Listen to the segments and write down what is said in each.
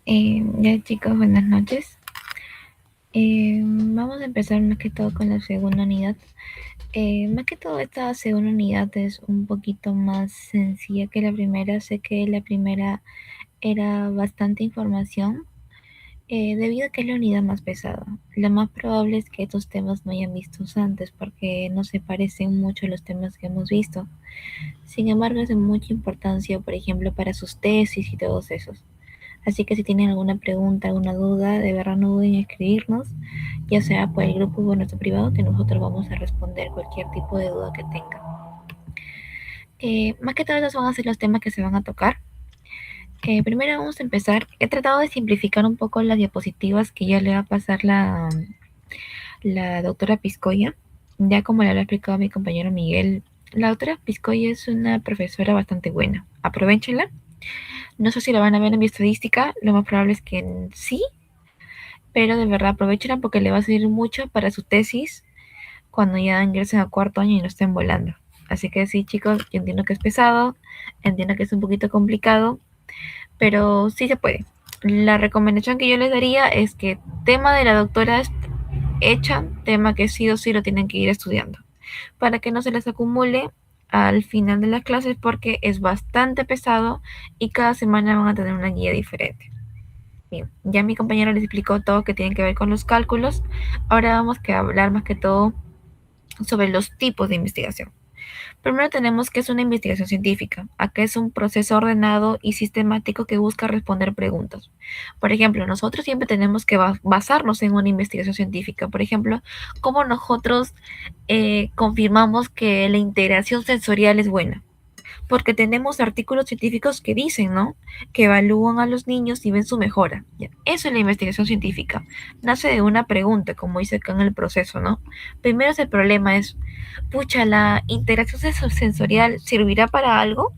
Ya chicos, buenas noches. Vamos a empezar más que todo con la segunda unidad. Más que todo esta segunda unidad es un poquito más sencilla que la primera. Sé que la primera era bastante información, debido a que es la unidad más pesada. Lo más probable es que estos temas no hayan vistos antes porque no se parecen mucho a los temas que hemos visto. Sin embargo, es de mucha importancia, por ejemplo, para sus tesis y todos esos. Así que si tienen alguna pregunta, alguna duda, de verdad no duden en escribirnos, ya sea por el grupo o por nuestro privado, que nosotros vamos a responder cualquier tipo de duda que tengan. Más que todo, esos van a ser los temas que se van a tocar. Primero vamos a empezar. He tratado de simplificar un poco las diapositivas que ya le va a pasar la doctora Piscoya. Ya como le había explicado a mi compañero Miguel, la doctora Piscoya es una profesora bastante buena. Aprovechenla. No sé si la van a ver en mi estadística, lo más probable es que sí, pero de verdad aprovechenla porque le va a servir mucho para su tesis cuando ya ingresen a cuarto año y no estén volando. Así que sí, chicos, yo entiendo que es pesado, entiendo que es un poquito complicado, pero sí se puede. La recomendación que yo les daría es que tema de la doctora es hecha, tema que sí o sí lo tienen que ir estudiando, para que no se les acumule al final de las clases porque es bastante pesado y cada semana van a tener una guía diferente. Bien, ya mi compañero les explicó todo que tiene que ver con los cálculos. Ahora vamos a hablar más que todo sobre los tipos de investigación. Primero tenemos que es una investigación científica. Acá es un proceso ordenado y sistemático que busca responder preguntas. Por ejemplo, nosotros siempre tenemos que basarnos en una investigación científica. Por ejemplo, cómo nosotros confirmamos que la integración sensorial es buena, porque tenemos artículos científicos que dicen, ¿no? Que evalúan a los niños y ven su mejora. Ya, eso es la investigación científica. Nace de una pregunta, como dice acá en el proceso, ¿no? Primero el problema es, pucha, ¿la interacción sensorial servirá para algo?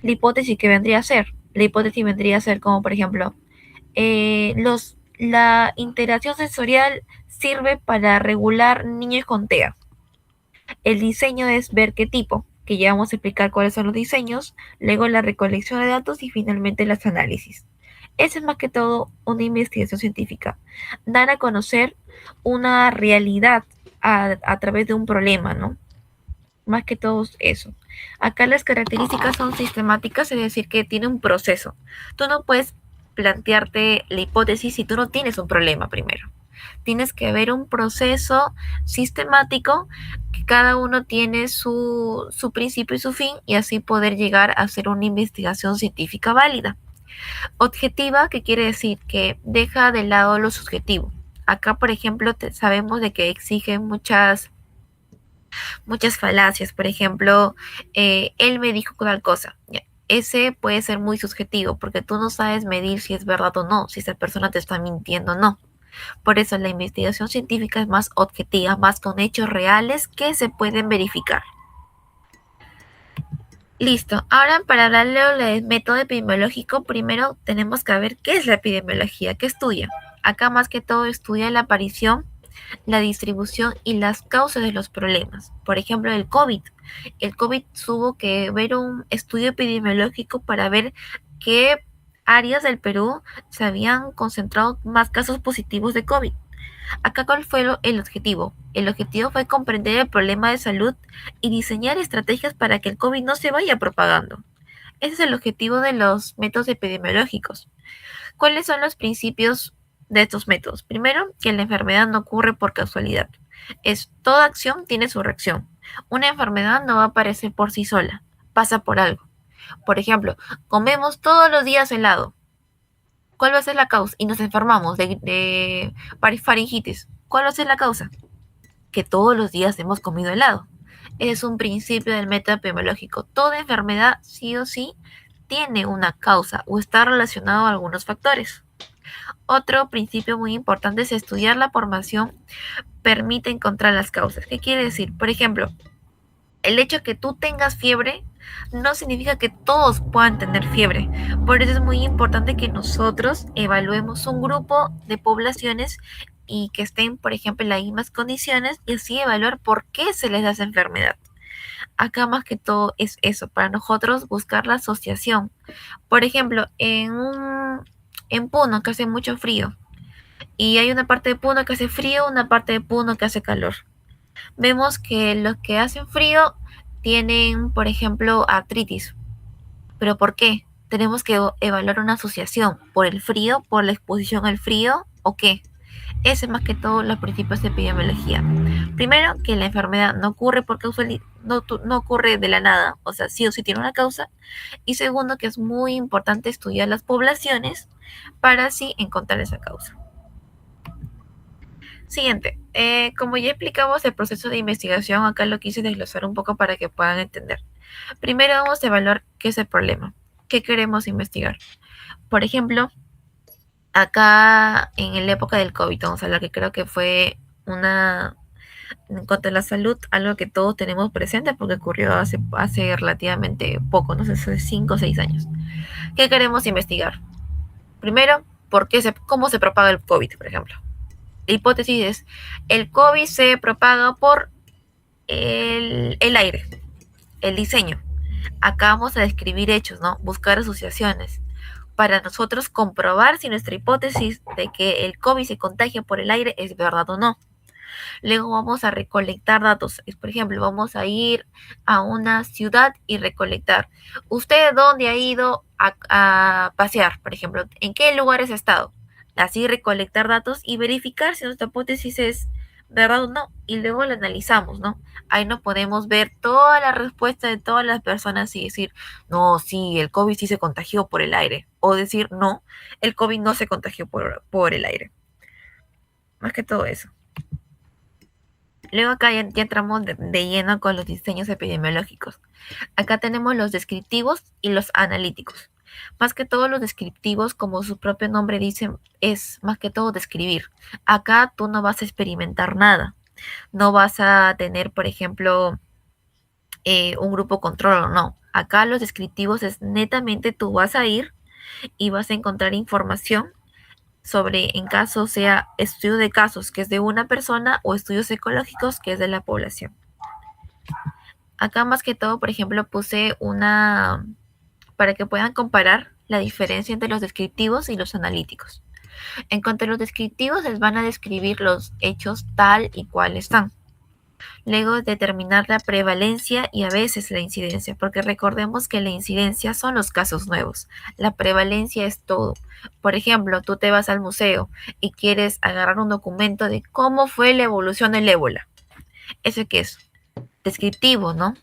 La hipótesis que vendría a ser. La hipótesis vendría a ser como, por ejemplo, la interacción sensorial sirve para regular niños con TEA. El diseño es ver qué tipo, que ya vamos a explicar cuáles son los diseños, luego la recolección de datos y finalmente los análisis. Esa es más que todo una investigación científica, dar a conocer una realidad a través de un problema, ¿no? Más que todo eso. Acá las características son sistemáticas, es decir, que tiene un proceso. Tú no puedes plantearte la hipótesis si tú no tienes un problema primero. Tienes que ver un proceso sistemático que cada uno tiene su principio y su fin y así poder llegar a hacer una investigación científica válida. Objetiva, que quiere decir que deja de lado lo subjetivo. Acá, por ejemplo, sabemos de que exige muchas falacias. Por ejemplo, él me dijo tal cosa. Ya, ese puede ser muy subjetivo porque tú no sabes medir si es verdad o no, si esa persona te está mintiendo o no. Por eso la investigación científica es más objetiva, más con hechos reales que se pueden verificar. Listo. Ahora para hablarle del método epidemiológico, primero tenemos que ver qué es la epidemiología, qué estudia. Acá más que todo estudia la aparición, la distribución y las causas de los problemas. Por ejemplo, el COVID. El COVID tuvo que ver un estudio epidemiológico para ver qué áreas del Perú se habían concentrado más casos positivos de COVID. Acá, ¿cuál fue el objetivo? El objetivo fue comprender el problema de salud y diseñar estrategias para que el COVID no se vaya propagando. Ese es el objetivo de los métodos epidemiológicos. ¿Cuáles son los principios de estos métodos? Primero, que la enfermedad no ocurre por casualidad. Toda acción tiene su reacción. Una enfermedad no va a aparecer por sí sola, pasa por algo. Por ejemplo, comemos todos los días helado. ¿Cuál va a ser la causa? Y nos enfermamos de faringitis. ¿Cuál va a ser la causa? Que todos los días hemos comido helado. Es un principio del método epidemiológico. Toda enfermedad, sí o sí, tiene una causa o está relacionado a algunos factores. Otro principio muy importante es estudiar la formación permite encontrar las causas. ¿Qué quiere decir? Por ejemplo, el hecho de que tú tengas fiebre no significa que todos puedan tener fiebre. Por eso es muy importante que nosotros evaluemos un grupo de poblaciones y que estén, por ejemplo, en las mismas condiciones y así evaluar por qué se les da esa enfermedad. Acá más que todo es eso, para nosotros buscar la asociación. Por ejemplo, en Puno que hace mucho frío y hay una parte de Puno que hace frío, una parte de Puno que hace calor. Vemos que los que hacen frío tienen, por ejemplo, artritis. ¿Pero por qué? Tenemos que evaluar una asociación por el frío, por la exposición al frío o qué. Ese es más que todo los principios de epidemiología. Primero, que la enfermedad no ocurre por no ocurre de la nada, o sea, sí o sí tiene una causa. Y segundo, que es muy importante estudiar las poblaciones para así encontrar esa causa. Siguiente, como ya explicamos el proceso de investigación, acá lo quise desglosar un poco para que puedan entender. Primero vamos a evaluar qué es el problema, qué queremos investigar. Por ejemplo, acá en la época del COVID, vamos a hablar que creo que fue una, en cuanto a la salud, algo que todos tenemos presente porque ocurrió hace relativamente poco, no sé, hace 5 o 6 años. ¿Qué queremos investigar? Primero, cómo se propaga el COVID, por ejemplo. La hipótesis es, el COVID se propaga por el aire, el diseño. Acá vamos a describir hechos, ¿no? Buscar asociaciones para nosotros comprobar si nuestra hipótesis de que el COVID se contagia por el aire es verdad o no. Luego vamos a recolectar datos. Por ejemplo, vamos a ir a una ciudad y recolectar. ¿Usted dónde ha ido a pasear? Por ejemplo, ¿en qué lugares ha estado? Así recolectar datos y verificar si nuestra hipótesis es verdad o no. Y luego la analizamos, ¿no? Ahí no podemos ver toda la respuesta de todas las personas y decir, no, sí, el COVID sí se contagió por el aire. O decir, no, el COVID no se contagió por el aire. Más que todo eso. Luego acá ya entramos de lleno con los diseños epidemiológicos. Acá tenemos los descriptivos y los analíticos. Más que todo los descriptivos, como su propio nombre dice, es más que todo describir. Acá tú no vas a experimentar nada. No vas a tener, por ejemplo, un grupo control o no. Acá los descriptivos es netamente tú vas a ir y vas a encontrar información sobre, en caso sea estudio de casos que es de una persona o estudios ecológicos que es de la población. Acá más que todo, por ejemplo, puse una para que puedan comparar la diferencia entre los descriptivos y los analíticos. En cuanto a los descriptivos, les van a describir los hechos tal y cual están. Luego determinar la prevalencia y a veces la incidencia, porque recordemos que la incidencia son los casos nuevos. La prevalencia es todo. Por ejemplo, tú te vas al museo y quieres agarrar un documento de cómo fue la evolución del ébola. ¿Eso qué es? Descriptivo, ¿no?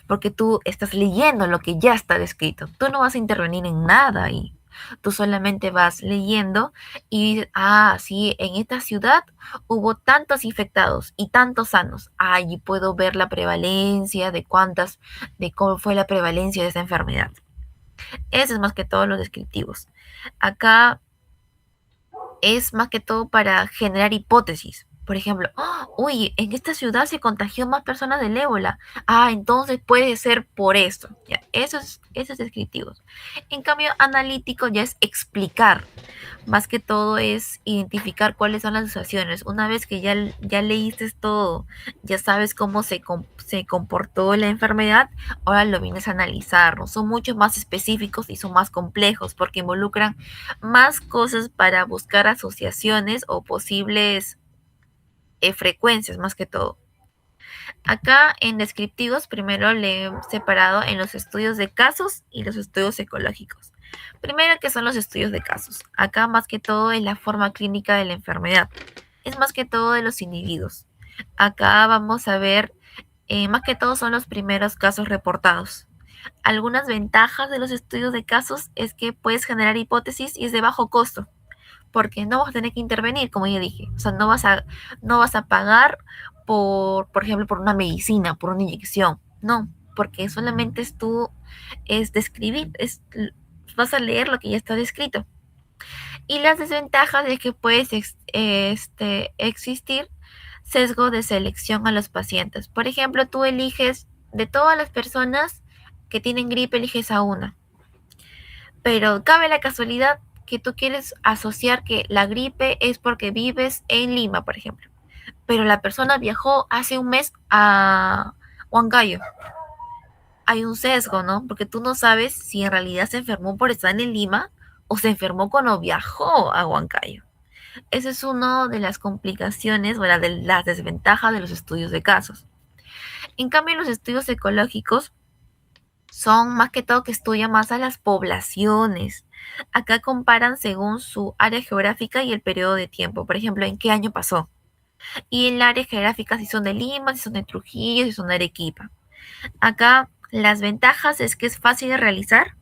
Porque tú estás leyendo lo que ya está descrito. Tú no vas a intervenir en nada ahí. Tú solamente vas leyendo y dices, sí, en esta ciudad hubo tantos infectados y tantos sanos. Allí puedo ver la prevalencia de cómo fue la prevalencia de esa enfermedad. Eso es más que todo los descriptivos. Acá es más que todo para generar hipótesis. Por ejemplo, uy, en esta ciudad se contagió más personas del ébola. Entonces puede ser por esto. Ya, eso es descriptivo. En cambio, analítico ya es explicar. Más que todo es identificar cuáles son las asociaciones. Una vez que ya leíste todo, ya sabes cómo se comportó la enfermedad, ahora lo vienes a analizar, ¿no? Son mucho más específicos y son más complejos porque involucran más cosas para buscar asociaciones o posibles frecuencias más que todo. Acá en descriptivos primero le he separado en los estudios de casos y los estudios ecológicos. Primero, que son los estudios de casos. Acá más que todo es la forma clínica de la enfermedad. Es más que todo de los individuos. Acá vamos a ver, más que todo son los primeros casos reportados. Algunas ventajas de los estudios de casos es que puedes generar hipótesis y es de bajo costo, porque no vas a tener que intervenir, como ya dije. O sea, no vas a pagar por ejemplo, por una medicina, por una inyección. No, porque solamente es describir, vas a leer lo que ya está descrito. Y las desventajas de que puede existir sesgo de selección a los pacientes. Por ejemplo, tú eliges de todas las personas que tienen gripe, eliges a una. Pero cabe la casualidad que tú quieres asociar que la gripe es porque vives en Lima, por ejemplo. Pero la persona viajó hace un mes a Huancayo. Hay un sesgo, ¿no? Porque tú no sabes si en realidad se enfermó por estar en Lima o se enfermó cuando viajó a Huancayo. Esa es una de las complicaciones o de las desventajas de los estudios de casos. En cambio, los estudios ecológicos son más que todo que estudian más a las poblaciones. Acá comparan según su área geográfica y el periodo de tiempo. Por ejemplo, en qué año pasó. Y en la área geográfica si son de Lima, si son de Trujillo, si son de Arequipa. Acá las ventajas es que es fácil de realizar,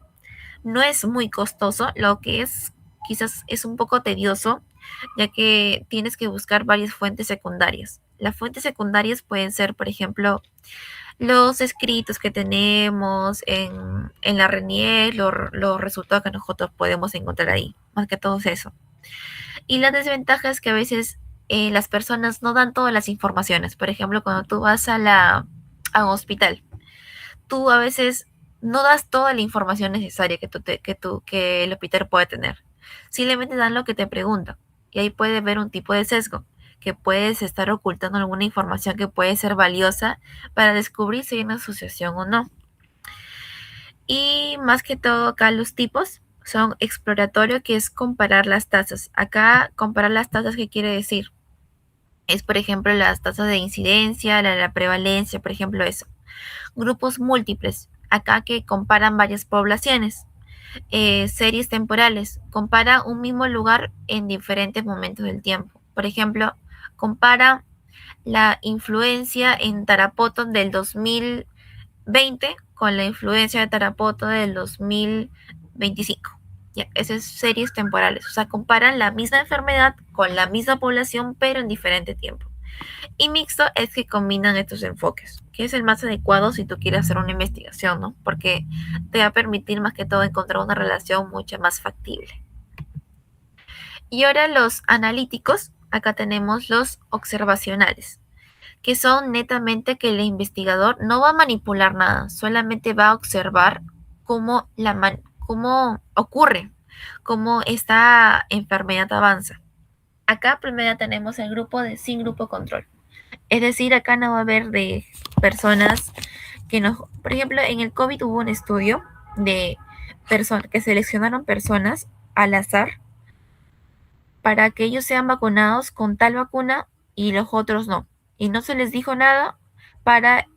no es muy costoso, lo que es quizás es un poco tedioso, ya que tienes que buscar varias fuentes secundarias. Las fuentes secundarias pueden ser, por ejemplo, los escritos que tenemos en la RENIEC, los resultados que nosotros podemos encontrar ahí, más que todo eso. Y la desventaja es que a veces las personas no dan todas las informaciones. Por ejemplo, cuando tú vas a un hospital, tú a veces no das toda la información necesaria que el hospital puede tener. Simplemente dan lo que te preguntan. Y ahí puede haber un tipo de sesgo, que puedes estar ocultando alguna información que puede ser valiosa para descubrir si hay una asociación o no. Y más que todo acá los tipos son exploratorio, que es comparar las tasas. Acá comparar las tasas, ¿qué quiere decir? Es, por ejemplo, las tasas de incidencia, la prevalencia, por ejemplo, eso. Grupos múltiples, acá que comparan varias poblaciones. Series temporales, compara un mismo lugar en diferentes momentos del tiempo. Por ejemplo, compara la influencia en Tarapoto del 2020 con la influencia de Tarapoto del 2025. Ya, esas series temporales, o sea, comparan la misma enfermedad con la misma población, pero en diferente tiempo. Y mixto es que combinan estos enfoques, que es el más adecuado si tú quieres hacer una investigación, ¿no? Porque te va a permitir más que todo encontrar una relación mucho más factible. Y ahora los analíticos, acá tenemos los observacionales, que son netamente que el investigador no va a manipular nada, solamente va a observar cómo ocurre, cómo esta enfermedad avanza. Acá primero tenemos el grupo de sin grupo control. Es decir, acá no va a haber de personas que no, por ejemplo, en el COVID hubo un estudio de personas que seleccionaron personas al azar para que ellos sean vacunados con tal vacuna y los otros no. Y no se les dijo nada para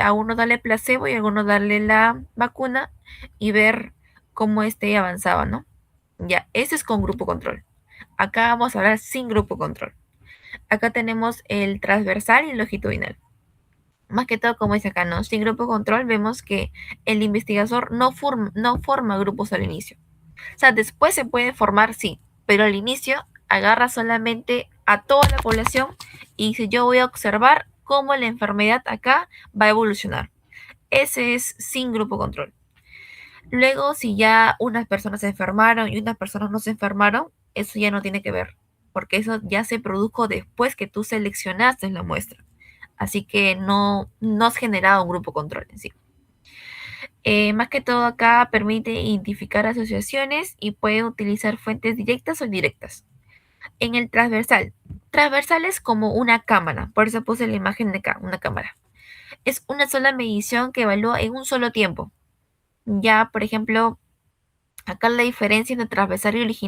a uno darle placebo y a uno darle la vacuna y ver cómo avanzaba, ¿no? Ya, ese es con grupo control. Acá vamos a hablar sin grupo control. Acá tenemos el transversal y el longitudinal. Más que todo, como dice acá, ¿no? Sin grupo control vemos que el investigador no forma grupos al inicio. O sea, después se puede formar, sí, pero al inicio agarra solamente a toda la población y dice, yo voy a observar cómo la enfermedad acá va a evolucionar. Ese es sin grupo control. Luego, si ya unas personas se enfermaron y unas personas no se enfermaron, eso ya no tiene que ver, porque eso ya se produjo después que tú seleccionaste la muestra. Así que no has generado un grupo control en sí. Más que todo acá permite identificar asociaciones y puede utilizar fuentes directas o indirectas. En el transversal es como una cámara, por eso puse la imagen de acá, una cámara. Es una sola medición que evalúa en un solo tiempo. Ya, por ejemplo, acá la diferencia entre transversal y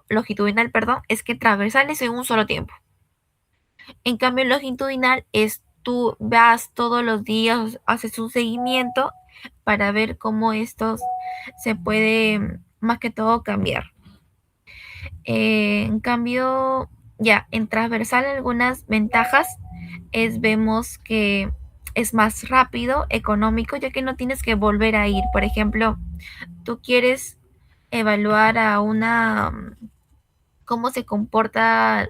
longitudinal, perdón, es que transversal es en un solo tiempo. En cambio, longitudinal es tú vas todos los días, haces un seguimiento para ver cómo estos se puede más que todo cambiar. En cambio, ya, en transversal algunas ventajas vemos que es más rápido, económico, ya que no tienes que volver a ir. Por ejemplo, tú quieres evaluar cómo se comporta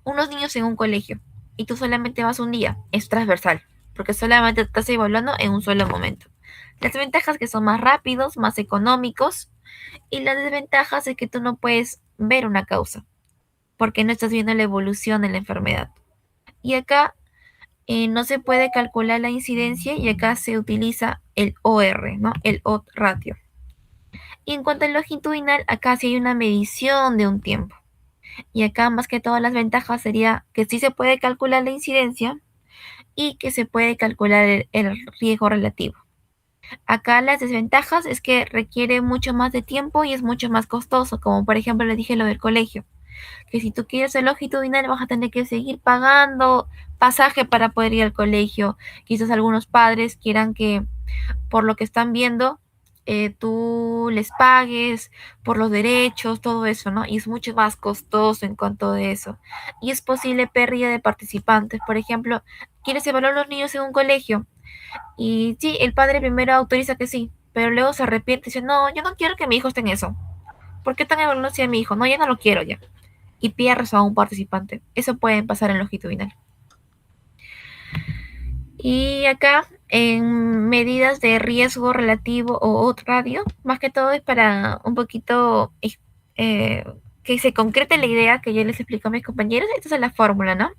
unos niños en un colegio y tú solamente vas un día, es transversal, porque solamente estás evaluando en un solo momento. Las ventajas que son más rápidos, más económicos, y las desventajas es que tú no puedes ver una causa, porque no estás viendo la evolución de la enfermedad. Y acá no se puede calcular la incidencia y acá se utiliza el OR, ¿no? El odds ratio. Y en cuanto al longitudinal, acá sí hay una medición de un tiempo. Y acá más que todas las ventajas sería que sí se puede calcular la incidencia y que se puede calcular el riesgo relativo. Acá las desventajas es que requiere mucho más de tiempo y es mucho más costoso, como por ejemplo les dije lo del colegio, que si tú quieres el longitudinal vas a tener que seguir pagando pasaje para poder ir al colegio. Quizás algunos padres quieran que por lo que están viendo tú les pagues por los derechos, todo eso, ¿no? Y es mucho más costoso en cuanto a eso. Y es posible pérdida de participantes. Por ejemplo, quieres evaluar a los niños en un colegio y sí, el padre primero autoriza que sí, pero luego se arrepiente y dice, no, yo no quiero que mi hijo esté en eso. ¿Por qué están evaluando así a mi hijo? No, ya no lo quiero ya. Y pierdes a un participante. Eso puede pasar en longitudinal. Y acá, en medidas de riesgo relativo o radio, más que todo es para un poquito eh, que se concrete la idea que yo les explico a mis compañeros. Esta es la fórmula, ¿no?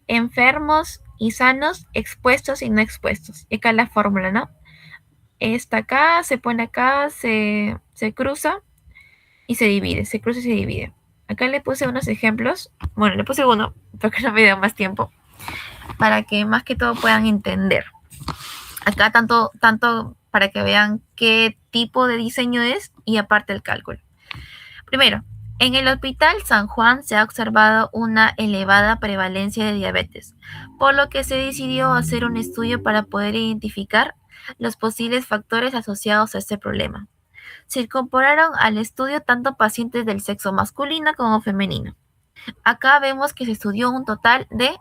Enfermos y sanos, expuestos y no expuestos. Y acá la fórmula, ¿no? Esta acá, se pone acá, se cruza y se divide, se cruza y se divide. Acá le puse unos ejemplos, bueno, le puse uno, porque no me dio más tiempo, para que más que todo puedan entender. Acá tanto para que vean qué tipo de diseño es y aparte el cálculo. Primero, en el Hospital San Juan se ha observado una elevada prevalencia de diabetes, por lo que se decidió hacer un estudio para poder identificar los posibles factores asociados a este problema. Se incorporaron al estudio tanto pacientes del sexo masculino como femenino. Acá vemos que se estudió un total de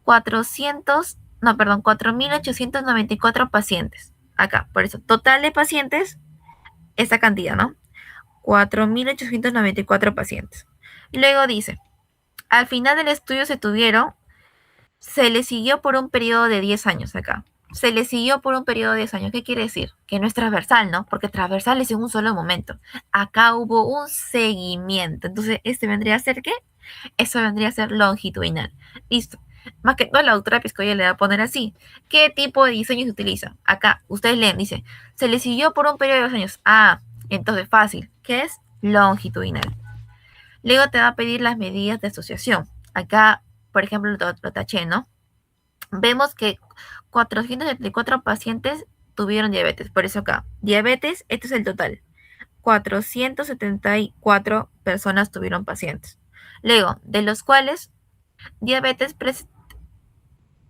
4.894 pacientes. Acá, por eso, total de pacientes, esta cantidad, ¿no? 4.894 pacientes. Luego dice, al final del estudio se le siguió por un periodo de 10 años acá. Se le siguió por un periodo de 10 años. ¿Qué quiere decir? Que no es transversal, ¿no? Porque transversal es en un solo momento. Acá hubo un seguimiento. Entonces, ¿este vendría a ser qué? Eso vendría a ser longitudinal. Listo. Más que todo la doctora Piscoya le va a poner así. ¿Qué tipo de diseño se utiliza? Acá, ustedes leen, dice, se le siguió por un periodo de 2 años. Ah, entonces fácil. ¿Qué es? Longitudinal. Luego te va a pedir las medidas de asociación. Acá, por ejemplo, lo taché, ¿no? Vemos que 474 pacientes tuvieron diabetes. Por eso acá, diabetes, este es el total. 474 personas tuvieron pacientes. Luego, de los cuales diabetes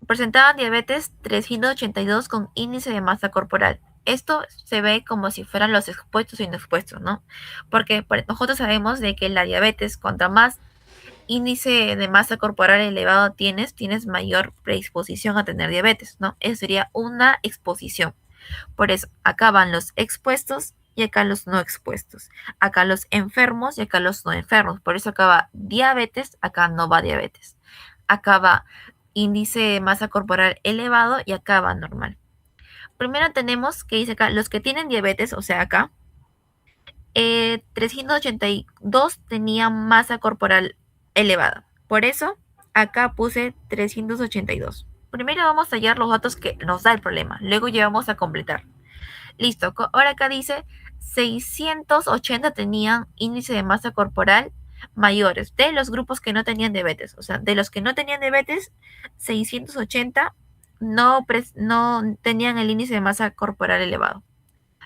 presentaban diabetes 382 con índice de masa corporal. Esto se ve como si fueran los expuestos y no expuestos, ¿no? Porque nosotros sabemos de que la diabetes, cuanto más índice de masa corporal elevado tienes mayor predisposición a tener diabetes, ¿no? Eso sería una exposición. Por eso, acá van los expuestos y acá los no expuestos. Acá los enfermos y acá los no enfermos. Por eso acá va diabetes, acá no va diabetes. Acá va índice de masa corporal elevado y acá va normal. Primero tenemos que dice acá, los que tienen diabetes, o sea acá, 382 tenían masa corporal elevada. Por eso, acá puse 382. Primero vamos a hallar los datos que nos da el problema. Luego ya vamos a completar. Listo. Ahora acá dice 680 tenían índice de masa corporal mayores de los grupos que no tenían diabetes. O sea, de los que no tenían diabetes, 680 no tenían el índice de masa corporal elevado.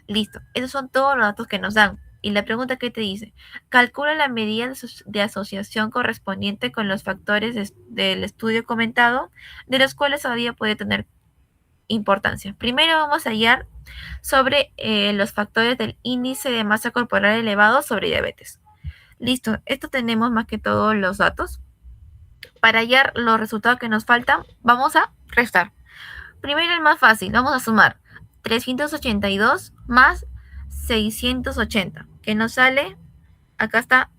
Listo. Esos son todos los datos que nos dan. Y la pregunta que te dice, calcula la medida de asociación correspondiente con los factores del estudio comentado, de los cuales todavía puede tener importancia. Primero vamos a hallar sobre los factores del índice de masa corporal elevado sobre diabetes. Listo, esto tenemos más que todos los datos. Para hallar los resultados que nos faltan, vamos a restar. Primero el más fácil, vamos a sumar 382 más 680, que nos sale, acá está,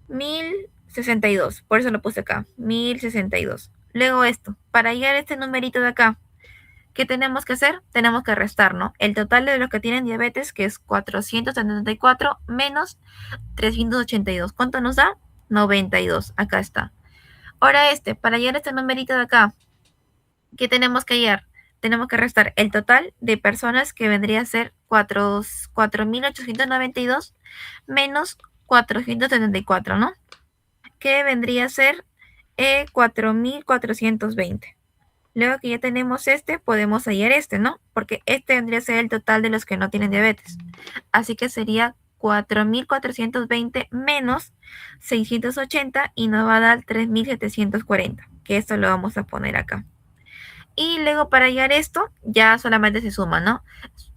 1062, por eso lo puse acá, 1062. Luego esto, para hallar este numerito de acá, ¿qué tenemos que hacer? Tenemos que restar, ¿no? El total de los que tienen diabetes, que es 474 menos 382. ¿Cuánto nos da? 92. Acá está. Ahora para hallar este numerito de acá, ¿qué tenemos que hallar? Tenemos que restar el total de personas que vendría a ser 4.892 menos 474, ¿no? Que vendría a ser 4.420. Luego que ya tenemos este, podemos hallar este, ¿no? Porque este vendría a ser el total de los que no tienen diabetes. Así que sería 4.420 menos 680 y nos va a dar 3.740, que esto lo vamos a poner acá. Y luego para hallar esto, ya solamente se suma, ¿no?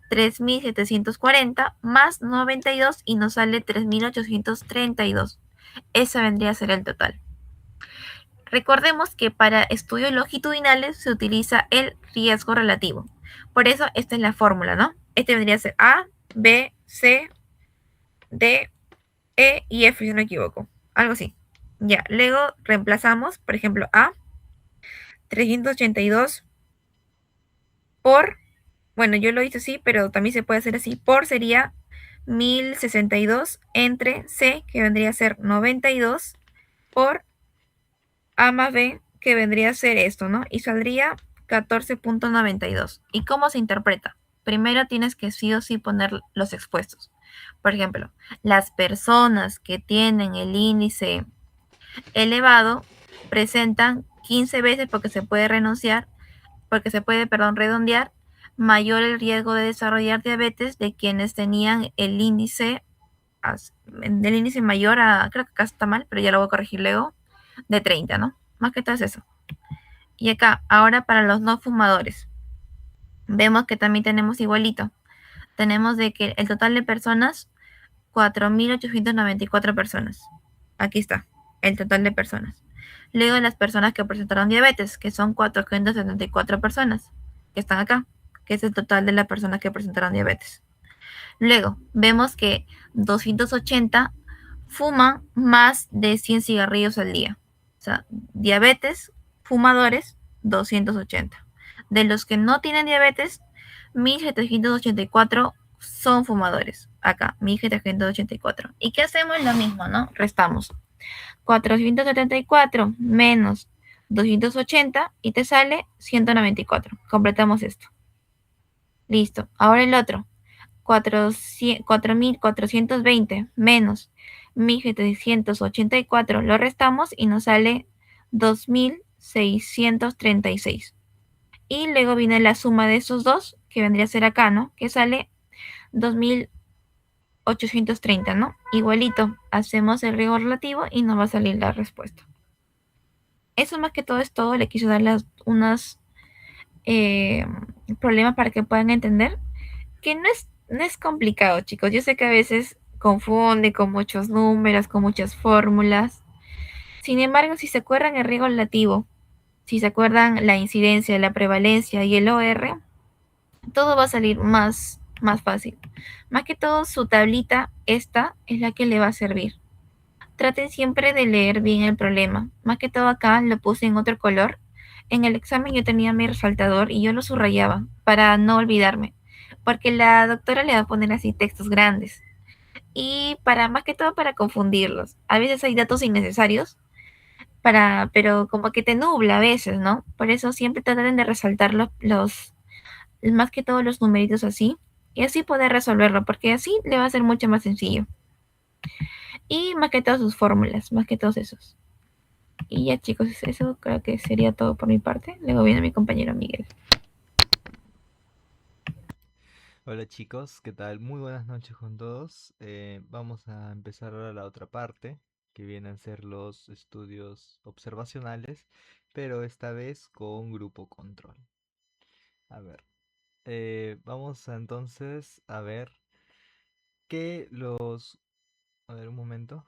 3.740 más 92 y nos sale 3.832. Ese vendría a ser el total. Recordemos que para estudios longitudinales se utiliza el riesgo relativo. Por eso esta es la fórmula, ¿no? Este vendría a ser A, B, C, D, E y F, si no me equivoco. Algo así. Ya, luego reemplazamos, por ejemplo, A, 382 por, bueno, yo lo hice así, pero también se puede hacer así, por sería 1062 entre C, que vendría a ser 92, por A más B, que vendría a ser esto, ¿no? Y saldría 14.92. ¿Y cómo se interpreta? Primero tienes que sí o sí poner los expuestos. Por ejemplo, las personas que tienen el índice elevado presentan 15 veces porque se puede renunciar, porque se puede, perdón, redondear, mayor el riesgo de desarrollar diabetes de quienes tenían el índice, del índice mayor a, creo que acá está mal, pero ya lo voy a corregir luego, de 30, ¿no? Más que todo es eso. Y acá, ahora para los no fumadores, vemos que también tenemos igualito. Tenemos de que el total de personas, 4.894 personas. Aquí está, el total de personas. Luego las personas que presentaron diabetes, que son 474 personas, que están acá, que es el total de las personas que presentaron diabetes. Luego, vemos que 280 fuman más de 100 cigarrillos al día. O sea, diabetes, fumadores, 280. De los que no tienen diabetes, 1.784 son fumadores. Acá, 1.784. ¿Y qué hacemos? Lo mismo, ¿no? Restamos. 474 menos 280 y te sale 194. Completamos esto. Listo. Ahora el otro. 4.420 menos 1.784 lo restamos y nos sale 2.636. Y luego viene la suma de esos dos, que vendría a ser acá, ¿no? Que sale 2.830, ¿no? Igualito, hacemos el riesgo relativo y nos va a salir la respuesta. Eso más que todo es todo. Le quiso dar unos problemas para que puedan entender que no es complicado, chicos. Yo sé que a veces confunde con muchos números, con muchas fórmulas. Sin embargo, si se acuerdan el riesgo relativo, si se acuerdan la incidencia, la prevalencia y el OR, todo va a salir más fácil. Más que todo, su tablita, esta es la que le va a servir. Traten siempre de leer bien el problema. Más que todo acá lo puse en otro color. En el examen yo tenía mi resaltador y yo lo subrayaba para no olvidarme. Porque la doctora le va a poner así textos grandes. Y para más que todo para confundirlos. A veces hay datos innecesarios, pero como que te nubla a veces, ¿no? Por eso siempre traten de resaltar más que todo los numeritos así. Y así poder resolverlo, porque así le va a ser mucho más sencillo. Y más que todo sus fórmulas, más que todos esos. Y ya chicos, eso creo que sería todo por mi parte. Luego viene mi compañero Miguel. Hola chicos, ¿qué tal? Muy buenas noches con todos. Vamos a empezar ahora la otra parte, que vienen a ser los estudios observacionales, pero esta vez con grupo control. A ver, vamos entonces a ver que los... A ver, un momento.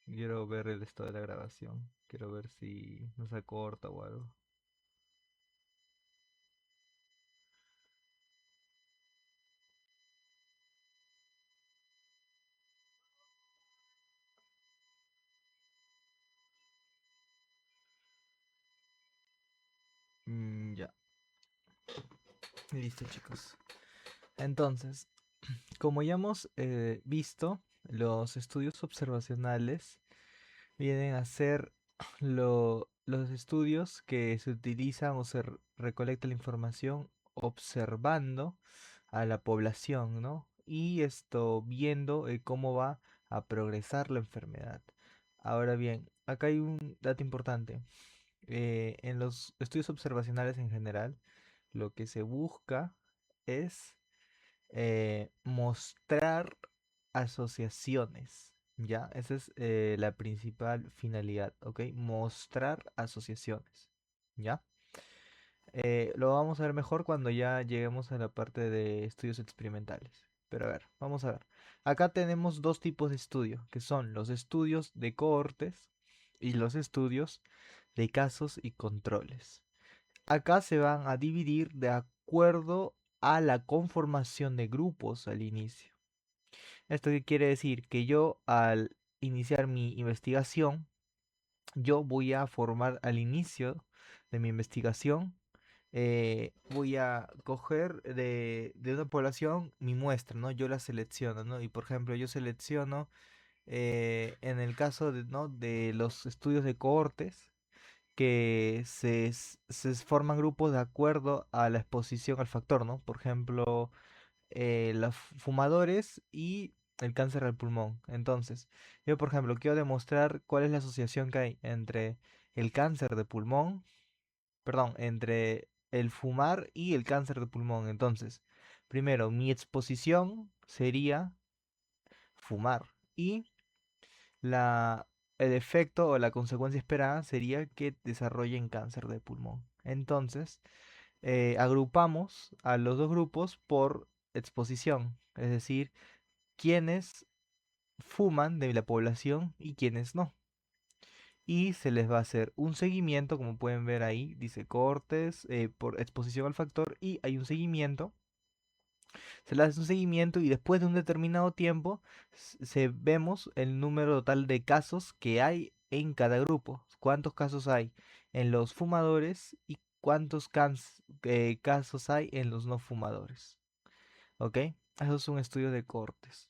Quiero ver el estado de la grabación. Quiero ver si nos acorta o algo. Ya, listo chicos. Entonces, como ya hemos visto, los estudios observacionales vienen a ser los estudios que se utilizan o se recolecta la información observando a la población, ¿no? Y esto viendo cómo va a progresar la enfermedad. Ahora bien, acá hay un dato importante. En los estudios observacionales en general, lo que se busca es mostrar asociaciones, ¿ya? Esa es la principal finalidad, ¿ok? Mostrar asociaciones, ¿ya? Lo vamos a ver mejor cuando ya lleguemos a la parte de estudios experimentales. Pero a ver, vamos a ver. Acá tenemos dos tipos de estudio, que son los estudios de cohortes y los estudios de casos y controles. Acá se van a dividir de acuerdo a la conformación de grupos al inicio. ¿Esto qué quiere decir? Que yo al iniciar mi investigación, yo voy a formar al inicio de mi investigación, voy a coger de una población mi muestra, ¿no? Yo la selecciono, ¿no? Y por ejemplo, yo selecciono en el caso de, ¿no? de los estudios de cohortes, que se forman grupos de acuerdo a la exposición al factor, ¿no? Por ejemplo, los fumadores y el cáncer del pulmón. Entonces, yo, por ejemplo, quiero demostrar cuál es la asociación que hay entre el cáncer de pulmón, perdón, entre el fumar y el cáncer de pulmón. Entonces, primero, mi exposición sería fumar y la, el efecto o la consecuencia esperada sería que desarrollen cáncer de pulmón. Entonces, agrupamos a los dos grupos por exposición, es decir, quienes fuman de la población y quienes no. Y se les va a hacer un seguimiento, como pueden ver ahí, dice cortes por exposición al factor y hay un seguimiento. Se le hace un seguimiento y después de un determinado tiempo vemos el número total de casos que hay en cada grupo. ¿Cuántos casos hay en los fumadores y cuántos casos hay en los no fumadores? ¿Ok? Eso es un estudio de cortes.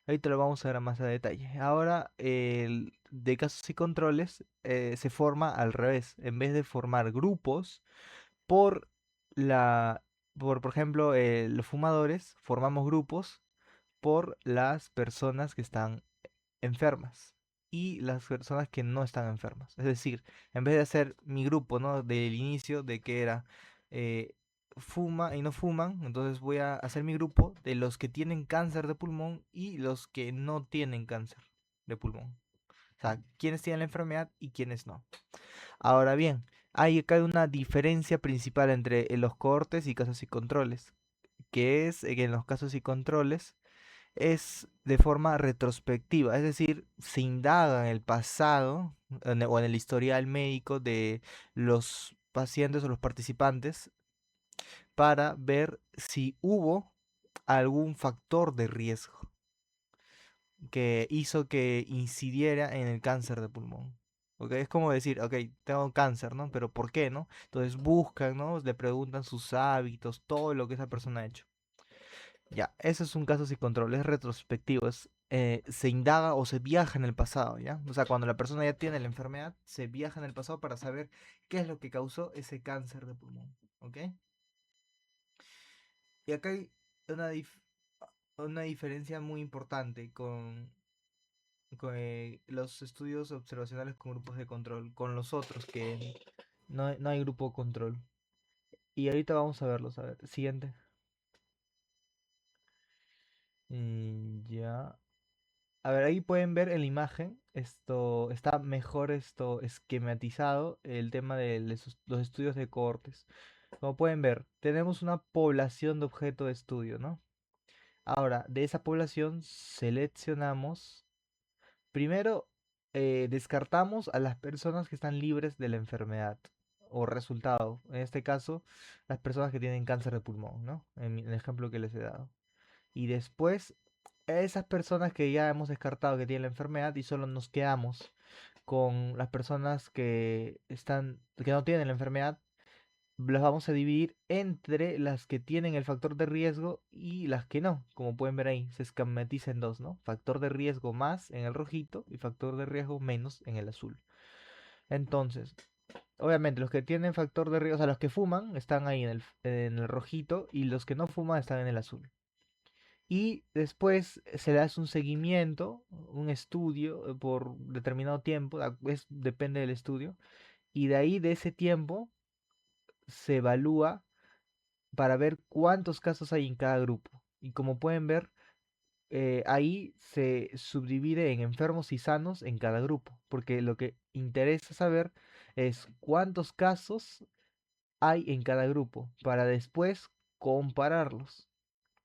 Ahí te lo vamos a ver más a detalle. Ahora, el de casos y controles se forma al revés. En vez de formar grupos por la, por ejemplo, los fumadores, formamos grupos por las personas que están enfermas y las personas que no están enfermas. Es decir, en vez de hacer mi grupo, ¿no? Del inicio de que era eh, fuma y no fuman, entonces voy a hacer mi grupo de los que tienen cáncer de pulmón y los que no tienen cáncer de pulmón. O sea, quiénes tienen la enfermedad y quiénes no. Ahora bien, hay acá una diferencia principal entre los cohortes y casos y controles, que es que en los casos y controles es de forma retrospectiva, es decir, se indaga en el pasado o en el historial médico de los pacientes o los participantes para ver si hubo algún factor de riesgo que hizo que incidiera en el cáncer de pulmón. ¿Ok? Es como decir, ok, tengo cáncer, ¿no? Pero ¿por qué, no? Entonces buscan, ¿no? Le preguntan sus hábitos, todo lo que esa persona ha hecho. Ya, eso es un caso sin control, es retrospectivo, se indaga o se viaja en el pasado, ¿ya? O sea, cuando la persona ya tiene la enfermedad, se viaja en el pasado para saber qué es lo que causó ese cáncer de pulmón, ¿ok? Y acá hay una, una diferencia muy importante con los estudios observacionales con grupos de control, con los otros que no hay grupo de control. Y ahorita vamos a verlos, a ver, siguiente. Y ya. A ver, ahí pueden ver en la imagen, esto está mejor esto esquematizado el tema de los estudios de cohortes. Como pueden ver, tenemos una población de objeto de estudio, ¿no? Ahora, de esa población seleccionamos, primero descartamos a las personas que están libres de la enfermedad o resultado. En este caso, las personas que tienen cáncer de pulmón, ¿no? En el ejemplo que les he dado. Y después, esas personas que ya hemos descartado que tienen la enfermedad y solo nos quedamos con las personas que no tienen la enfermedad, las vamos a dividir entre las que tienen el factor de riesgo y las que no. Como pueden ver ahí, se esquematiza en dos, ¿no? Factor de riesgo más en el rojito y factor de riesgo menos en el azul. Entonces, obviamente, los que tienen factor de riesgo, o sea, los que fuman están ahí en el rojito y los que no fuman están en el azul. Y después se le hace un seguimiento, un estudio por determinado tiempo, depende del estudio, y de ahí de ese tiempo se evalúa para ver cuántos casos hay en cada grupo. Y como pueden ver, ahí se subdivide en enfermos y sanos en cada grupo, porque lo que interesa saber es cuántos casos hay en cada grupo para después compararlos.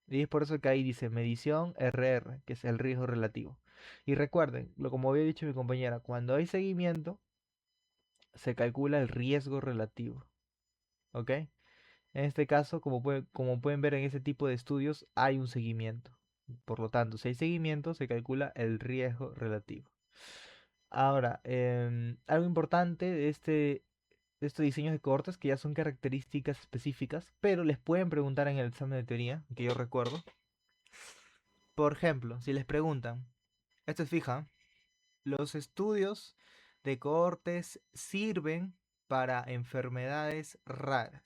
Y es por eso que ahí dice medición RR, que es el riesgo relativo. Y recuerden, como había dicho mi compañera, cuando hay seguimiento, se calcula el riesgo relativo. ¿Ok? En este caso, como pueden ver en ese tipo de estudios, hay un seguimiento. Por lo tanto, si hay seguimiento, se calcula el riesgo relativo. Ahora, algo importante de estos diseños de cohortes que ya son características específicas, pero les pueden preguntar en el examen de teoría, que yo recuerdo. Por ejemplo, si les preguntan, esto es fija, los estudios de cohortes sirven para enfermedades raras.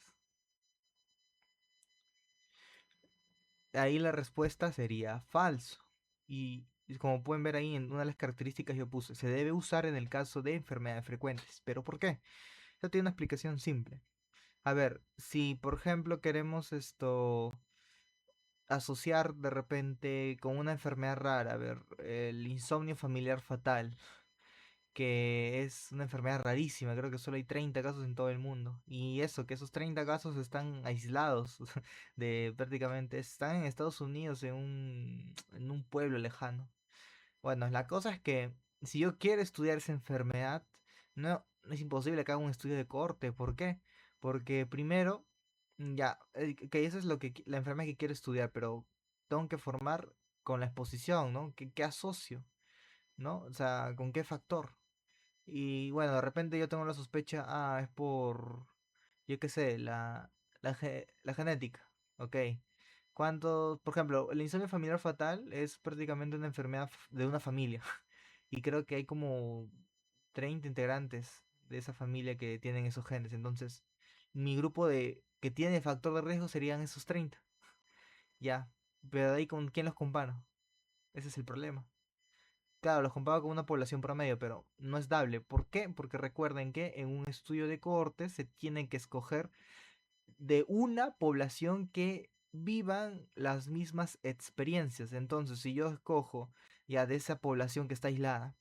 Ahí la respuesta sería falso. Y como pueden ver ahí en una de las características yo puse, se debe usar en el caso de enfermedades frecuentes. ¿Pero por qué? Esto tiene una explicación simple. A ver, si por ejemplo queremos asociar de repente con una enfermedad rara, a ver, el insomnio familiar fatal, que es una enfermedad rarísima, creo que solo hay 30 casos en todo el mundo. Y eso, que esos 30 casos están aislados de prácticamente, están en Estados Unidos, en un pueblo lejano. Bueno, la cosa es que si yo quiero estudiar esa enfermedad, no es imposible que haga un estudio de corte. ¿Por qué? Porque primero, ya, que eso es la enfermedad que quiero estudiar, pero tengo que formar con la exposición, ¿no? ¿Qué asocio? ¿No? O sea, ¿con qué factor? Y bueno, de repente yo tengo la sospecha, es por, yo qué sé, la genética. Ok. ¿Cuántos, por ejemplo, el insomnio familiar fatal es prácticamente una enfermedad de una familia? Y creo que hay como 30 integrantes de esa familia que tienen esos genes. Entonces, mi grupo de que tiene factor de riesgo serían esos 30. Ya. Pero de ahí con quién los comparo. Ese es el problema. Claro, los comparo con una población promedio, pero no es dable. ¿Por qué? Porque recuerden que en un estudio de cohortes se tiene que escoger de una población que vivan las mismas experiencias. Entonces, si yo escojo ya de esa población que está aislada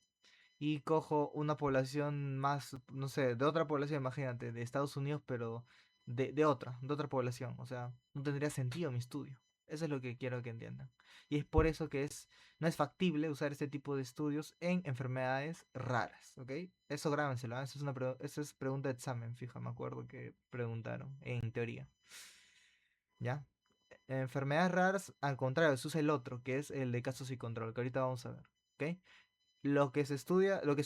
y cojo una población más, no sé, de otra población, imagínate, de Estados Unidos, pero de otra población. O sea, no tendría sentido mi estudio. Eso es lo que quiero que entiendan. Y es por eso que no es factible usar este tipo de estudios en enfermedades raras, ¿ok? Eso grábenselo, ¿ah? Eso es pregunta de examen, fija, me acuerdo que preguntaron en teoría, ¿ya? Enfermedades raras, al contrario, se usa el otro, que es el de casos y control, que ahorita vamos a ver, ¿ok? Lo que se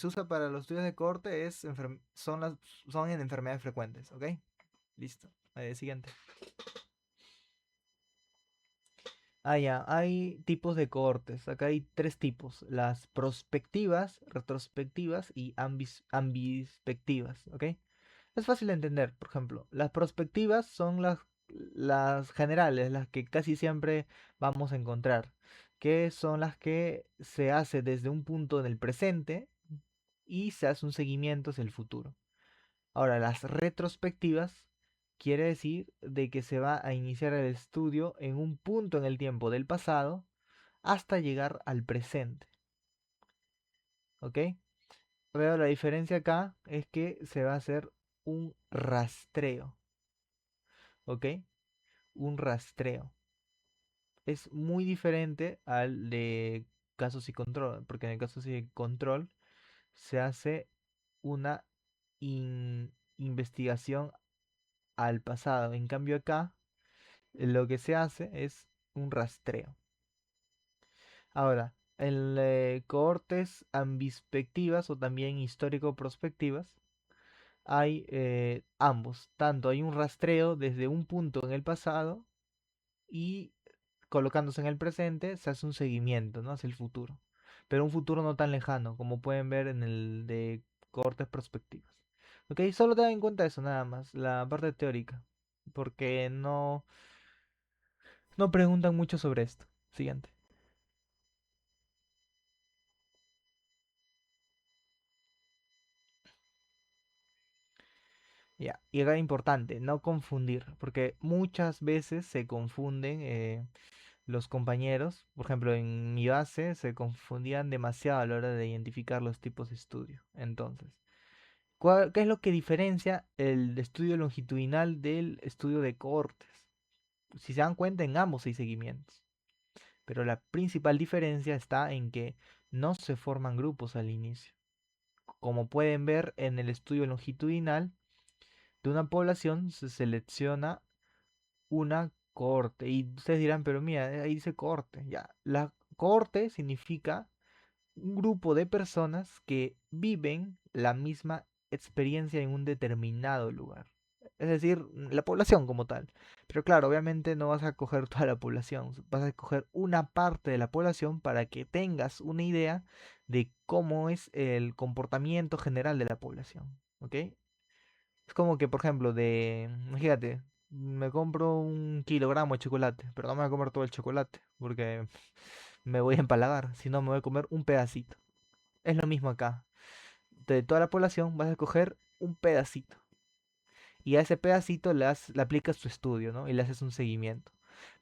usa para los estudios de corte son en enfermedades frecuentes, ¿ok? Listo. Siguiente. Ya, hay tipos de cohortes. Acá hay tres tipos: las prospectivas, retrospectivas y ambispectivas, ¿ok? Es fácil de entender. Por ejemplo, las prospectivas son las generales, las que casi siempre vamos a encontrar, que son las que se hace desde un punto en el presente y se hace un seguimiento hacia el futuro. Ahora, las retrospectivas quiere decir de que se va a iniciar el estudio en un punto en el tiempo del pasado hasta llegar al presente, ¿ok? Veo la diferencia acá es que se va a hacer un rastreo, ¿ok? Un rastreo. Es muy diferente al de casos y control, porque en el caso y control se hace una investigación al pasado. En cambio acá lo que se hace es un rastreo. Ahora, en cohortes ambispectivas o también histórico-prospectivas hay ambos. Tanto hay un rastreo desde un punto en el pasado y colocándose en el presente se hace un seguimiento, ¿no? Hacia el futuro. Pero un futuro no tan lejano como pueden ver en el de cohortes prospectivas. Ok, solo tengan en cuenta eso nada más, la parte teórica. Porque no preguntan mucho sobre esto. Siguiente. Ya, y acá importante, no confundir, porque muchas veces se confunden los compañeros. Por ejemplo, en mi base se confundían demasiado a la hora de identificar los tipos de estudio. Entonces, ¿qué es lo que diferencia el estudio longitudinal del estudio de cohortes? Si se dan cuenta, en ambos hay seguimientos, pero la principal diferencia está en que no se forman grupos al inicio. Como pueden ver en el estudio longitudinal de una población, se selecciona una cohorte. Y ustedes dirán, pero mira, ahí dice cohorte. Ya, la cohorte significa un grupo de personas que viven la misma experiencia en un determinado lugar. Es decir, la población como tal. Pero claro, obviamente no vas a coger toda la población, vas a coger una parte de la población para que tengas una idea de cómo es el comportamiento general de la población. ¿Ok? Es como que, por ejemplo, fíjate, me compro un kilogramo de chocolate, pero no me voy a comer todo el chocolate, porque me voy a empalagar, sino me voy a comer un pedacito. Es lo mismo acá. De toda la población vas a escoger un pedacito. Y a ese pedacito le aplicas tu estudio, ¿no? Y le haces un seguimiento.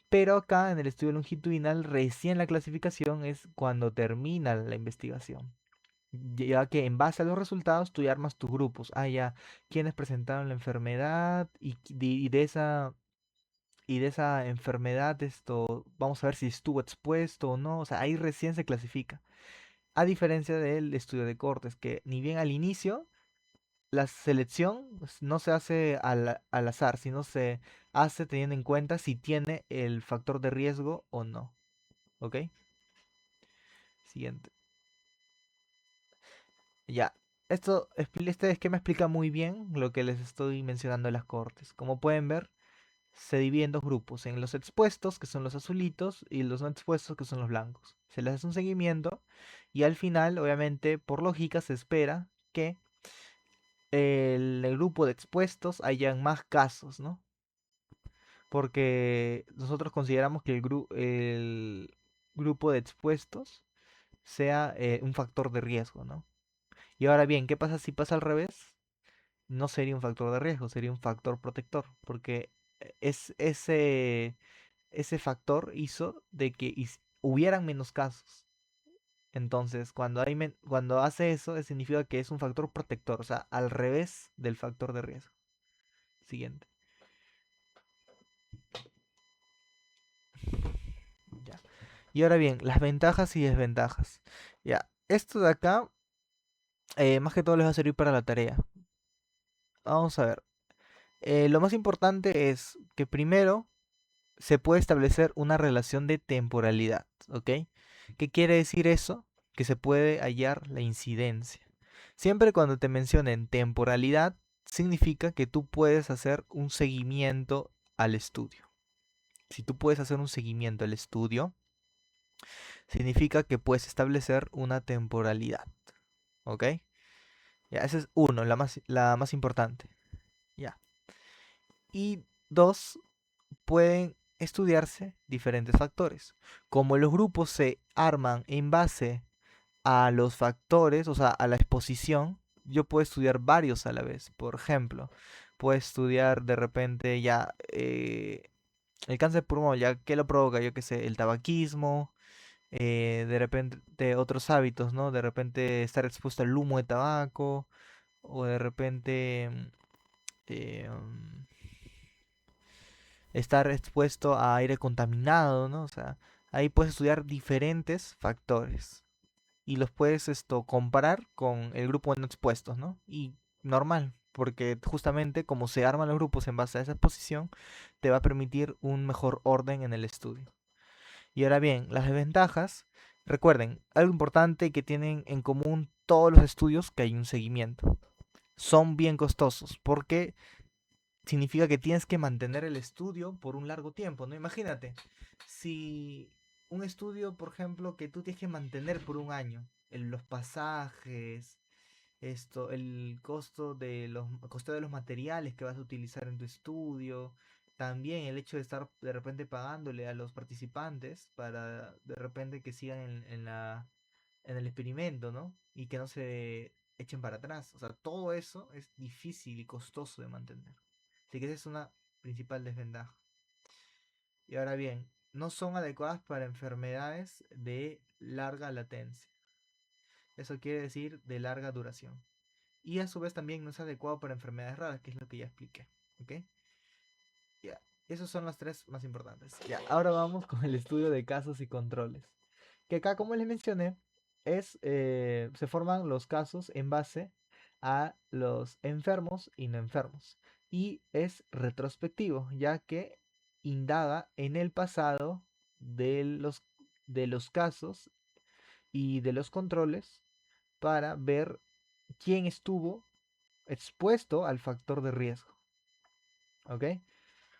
Pero acá en el estudio longitudinal, recién la clasificación es cuando termina la investigación. Ya que en base a los resultados tú ya armas tus grupos. Ah, ya, quienes presentaron la enfermedad y de esa enfermedad esto, vamos a ver si estuvo expuesto o no. O sea, ahí recién se clasifica. A diferencia del estudio de cortes, que ni bien al inicio la selección no se hace al azar, sino se hace teniendo en cuenta si tiene el factor de riesgo o no. ¿Ok? Siguiente. Ya. Este esquema explica muy bien lo que les estoy mencionando de las cohortes. Como pueden ver, se divide en dos grupos, en los expuestos, que son los azulitos, y los no expuestos, que son los blancos. Se les hace un seguimiento y al final, obviamente, por lógica, se espera que el grupo de expuestos hayan más casos, ¿no? Porque nosotros consideramos que el grupo de expuestos sea un factor de riesgo, ¿no? Y ahora bien, ¿qué pasa si pasa al revés? No sería un factor de riesgo, sería un factor protector, porque ese factor hizo de que hubieran menos casos. Entonces, cuando hace eso, significa que es un factor protector, o sea, al revés del factor de riesgo. Siguiente. Ya. Y ahora bien, las ventajas y desventajas. Ya, esto de acá, más que todo les va a servir para la tarea. Vamos a ver. Lo más importante es que primero se puede establecer una relación de temporalidad, ¿ok? ¿Qué quiere decir eso? Que se puede hallar la incidencia. Siempre cuando te mencionen temporalidad, significa que tú puedes hacer un seguimiento al estudio. Si tú puedes hacer un seguimiento al estudio, significa que puedes establecer una temporalidad, ¿ok? Ya, esa es uno, la más importante. Ya. Y dos, pueden estudiarse diferentes factores. Como los grupos se arman en base a los factores, o sea, a la exposición, yo puedo estudiar varios a la vez. Por ejemplo, puedo estudiar de repente ya el cáncer de pulmón, ya que lo provoca, yo qué sé, el tabaquismo, de repente otros hábitos, ¿no? De repente estar expuesto al humo de tabaco, o de repente eh, mm, estar expuesto a aire contaminado, ¿no? O sea, ahí puedes estudiar diferentes factores y los puedes comparar con el grupo de no expuestos, ¿no? Y normal, porque justamente como se arman los grupos en base a esa exposición, te va a permitir un mejor orden en el estudio. Y ahora bien, las desventajas, recuerden, algo importante que tienen en común todos los estudios, que hay un seguimiento. Son bien costosos, porque significa que tienes que mantener el estudio por un largo tiempo, ¿no? Imagínate, si un estudio, por ejemplo, que tú tienes que mantener por un año, los pasajes, el costo de los materiales que vas a utilizar en tu estudio, también el hecho de estar de repente pagándole a los participantes para de repente que sigan en el experimento, ¿no? Y que no se echen para atrás. O sea, todo eso es difícil y costoso de mantener. Así que esa es una principal desventaja. Y ahora bien, no son adecuadas para enfermedades de larga latencia. Eso quiere decir de larga duración. Y a su vez también no es adecuado para enfermedades raras, que es lo que ya expliqué. ¿Ok? Ya, esos son los tres más importantes. Ya, ahora vamos con el estudio de casos y controles. Que acá, como les mencioné, se forman los casos en base a los enfermos y no enfermos. Y es retrospectivo, ya que indaga en el pasado de de los casos y de los controles para ver quién estuvo expuesto al factor de riesgo. ¿Ok?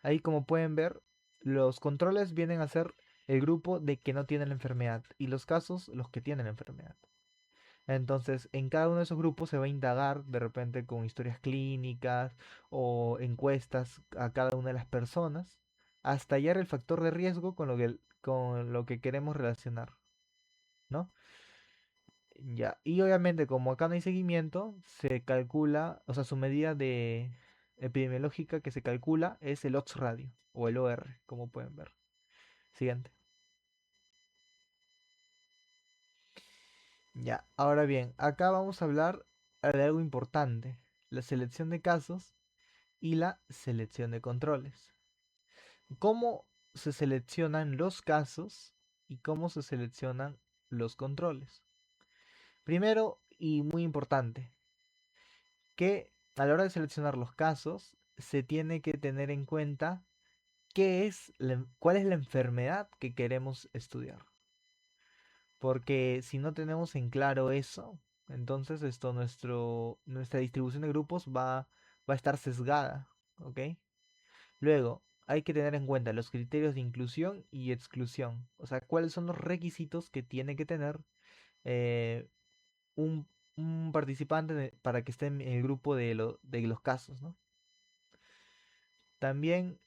Ahí como pueden ver, los controles vienen a ser el grupo de que no tienen la enfermedad y los casos los que tienen la enfermedad. Entonces, en cada uno de esos grupos se va a indagar de repente con historias clínicas o encuestas a cada una de las personas hasta hallar el factor de riesgo con lo que queremos relacionar, ¿no? Ya, y obviamente como acá no hay seguimiento, se calcula, o sea, su medida de epidemiológica que se calcula es el odds radio o el OR, como pueden ver. Siguiente. Ya, ahora bien, acá vamos a hablar de algo importante, la selección de casos y la selección de controles. ¿Cómo se seleccionan los casos y cómo se seleccionan los controles? Primero, y muy importante, que a la hora de seleccionar los casos se tiene que tener en cuenta cuál es la enfermedad que queremos estudiar. Porque si no tenemos en claro eso, entonces nuestra distribución de grupos va a estar sesgada, ¿ok? Luego, hay que tener en cuenta los criterios de inclusión y exclusión. O sea, cuáles son los requisitos que tiene que tener eh, un, un participante para que esté en el grupo de los casos, ¿no? También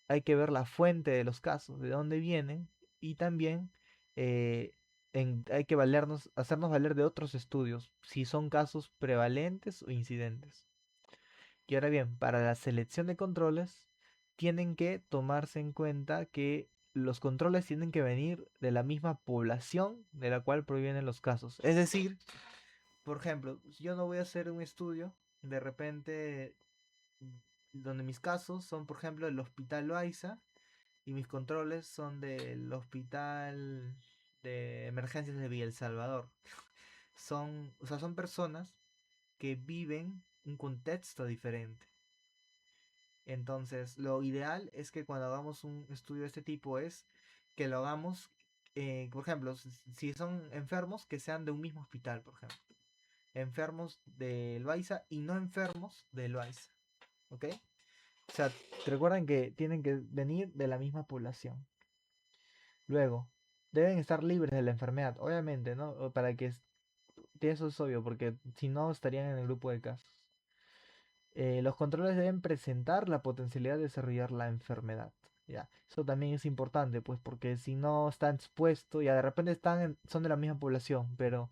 hay que ver la fuente de los casos, de dónde vienen, y también eh, hay que hacernos valer de otros estudios, si son casos prevalentes o incidentes. Y ahora bien, para la selección de controles, tienen que tomarse en cuenta que los controles tienen que venir de la misma población de la cual provienen los casos. Es decir, por ejemplo, si yo no voy a hacer un estudio, de repente, donde mis casos son, por ejemplo, el Hospital Loaiza, y mis controles son del Hospital de Emergencias de Villa El Salvador. O sea, son personas que viven un contexto diferente. Entonces, lo ideal es que cuando hagamos un estudio de este tipo es que lo hagamos, por ejemplo, si son enfermos, que sean de un mismo hospital, por ejemplo. Enfermos del Loaiza y no enfermos del Loaiza. ¿Ok? O sea, recuerden que tienen que venir de la misma población. Luego, deben estar libres de la enfermedad, obviamente, ¿no? Eso es obvio, porque si no estarían en el grupo de casos. Los controles deben presentar la potencialidad de desarrollar la enfermedad. Ya, eso también es importante, pues, porque si no están expuestos, ya de repente son de la misma población, pero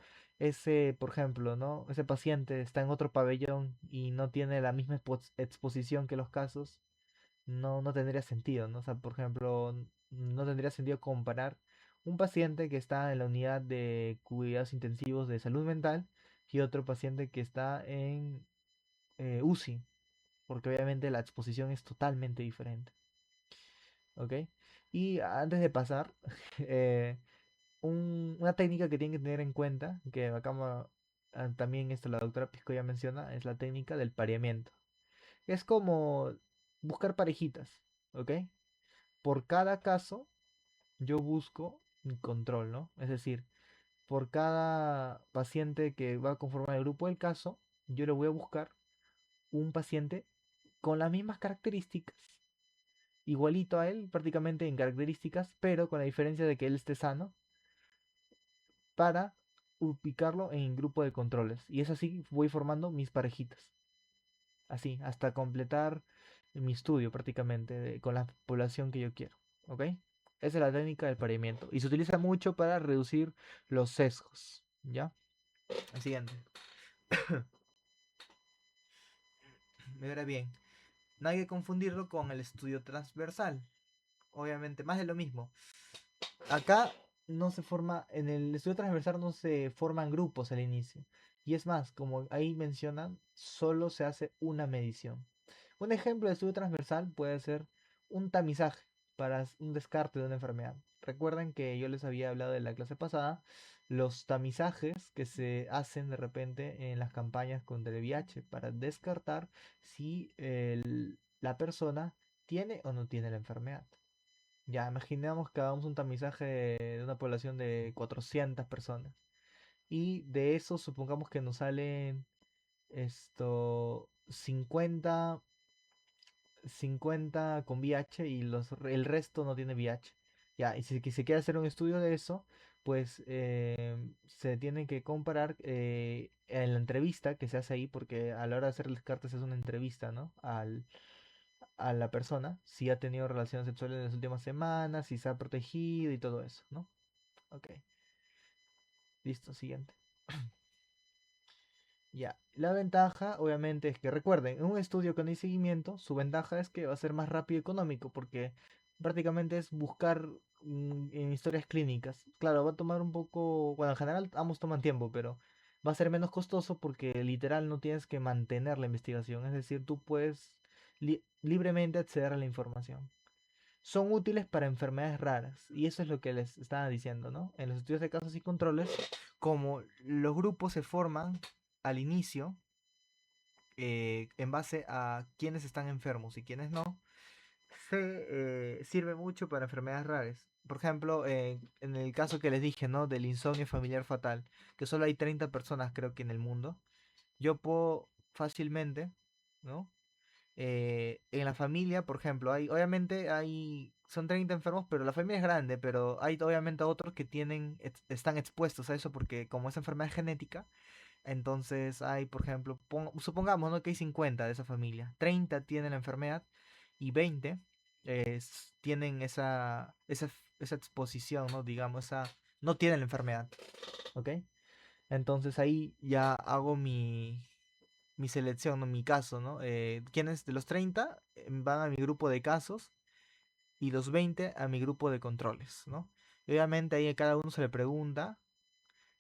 por ejemplo, ¿no? Ese paciente está en otro pabellón y no tiene la misma exposición que los casos, no tendría sentido, ¿no? O sea, por ejemplo, no tendría sentido comparar un paciente que está en la unidad de cuidados intensivos de salud mental y otro paciente que está en UCI, porque obviamente la exposición es totalmente diferente, ¿ok? Y antes de pasar, eh, una técnica que tienen que tener en cuenta, que también esto la doctora Pisco ya menciona, es la técnica del pareamiento. Es como buscar parejitas, ¿ok? Por cada caso, yo busco mi control, ¿no? Es decir, por cada paciente que va a conformar el grupo del caso, yo le voy a buscar un paciente con las mismas características, igualito a él prácticamente en características, pero con la diferencia de que él esté sano, para ubicarlo en el grupo de controles. Y es así voy formando mis parejitas. Así, hasta completar mi estudio prácticamente con la población que yo quiero. ¿Ok? Esa es la técnica del pareamiento. Y se utiliza mucho para reducir los sesgos. ¿Ya? El siguiente. Ahora bien, no hay que confundirlo con el estudio transversal. Obviamente, más de lo mismo. Acá no se forma, en el estudio transversal no se forman grupos al inicio. Y es más, como ahí mencionan, solo se hace una medición. Un ejemplo de estudio transversal puede ser un tamizaje para un descarte de una enfermedad. Recuerden que yo les había hablado de la clase pasada, los tamizajes que se hacen de repente en las campañas contra el VIH para descartar si la persona tiene o no tiene la enfermedad. Ya, imaginemos que hagamos un tamizaje de una población de 400 personas. Y de eso supongamos que nos salen 50 con VIH y el resto no tiene VIH. Ya, y si se quiere hacer un estudio de eso, pues se tiene que comparar en la entrevista que se hace ahí, porque a la hora de hacer el descarte se hace una entrevista, ¿no? A la persona, si ha tenido relaciones sexuales en las últimas semanas, si se ha protegido y todo eso, ¿no? Ok, listo, siguiente. Ya, la ventaja obviamente es que recuerden, en un estudio con el seguimiento, su ventaja es que va a ser más rápido y económico porque prácticamente es buscar en historias clínicas. Claro, va a tomar un poco, bueno, en general ambos toman tiempo, pero va a ser menos costoso porque literal no tienes que mantener la investigación, es decir, tú puedes libremente acceder a la información. Son útiles para enfermedades raras y eso es lo que les estaba diciendo, ¿no? En los estudios de casos y controles, como los grupos se forman al inicio en base a quiénes están enfermos y quiénes no, se sirve mucho para enfermedades raras. Por ejemplo, en el caso que les dije, ¿no? Del insomnio familiar fatal, que solo hay 30 personas creo que en el mundo, yo puedo fácilmente, ¿no? En la familia, por ejemplo, obviamente son 30 enfermos, pero la familia es grande, pero hay obviamente otros que están expuestos a eso porque como es enfermedad genética, entonces hay, por ejemplo, supongamos, ¿no? Que hay 50 de esa familia, 30 tienen la enfermedad y 20 tienen esa exposición, ¿no? Digamos, no tienen la enfermedad, ¿ok? Entonces ahí ya hago mi selección, ¿no? Mi caso, ¿no? ¿Quiénes de los 30 van a mi grupo de casos y los 20 a mi grupo de controles, ¿no? Y obviamente ahí a cada uno se le pregunta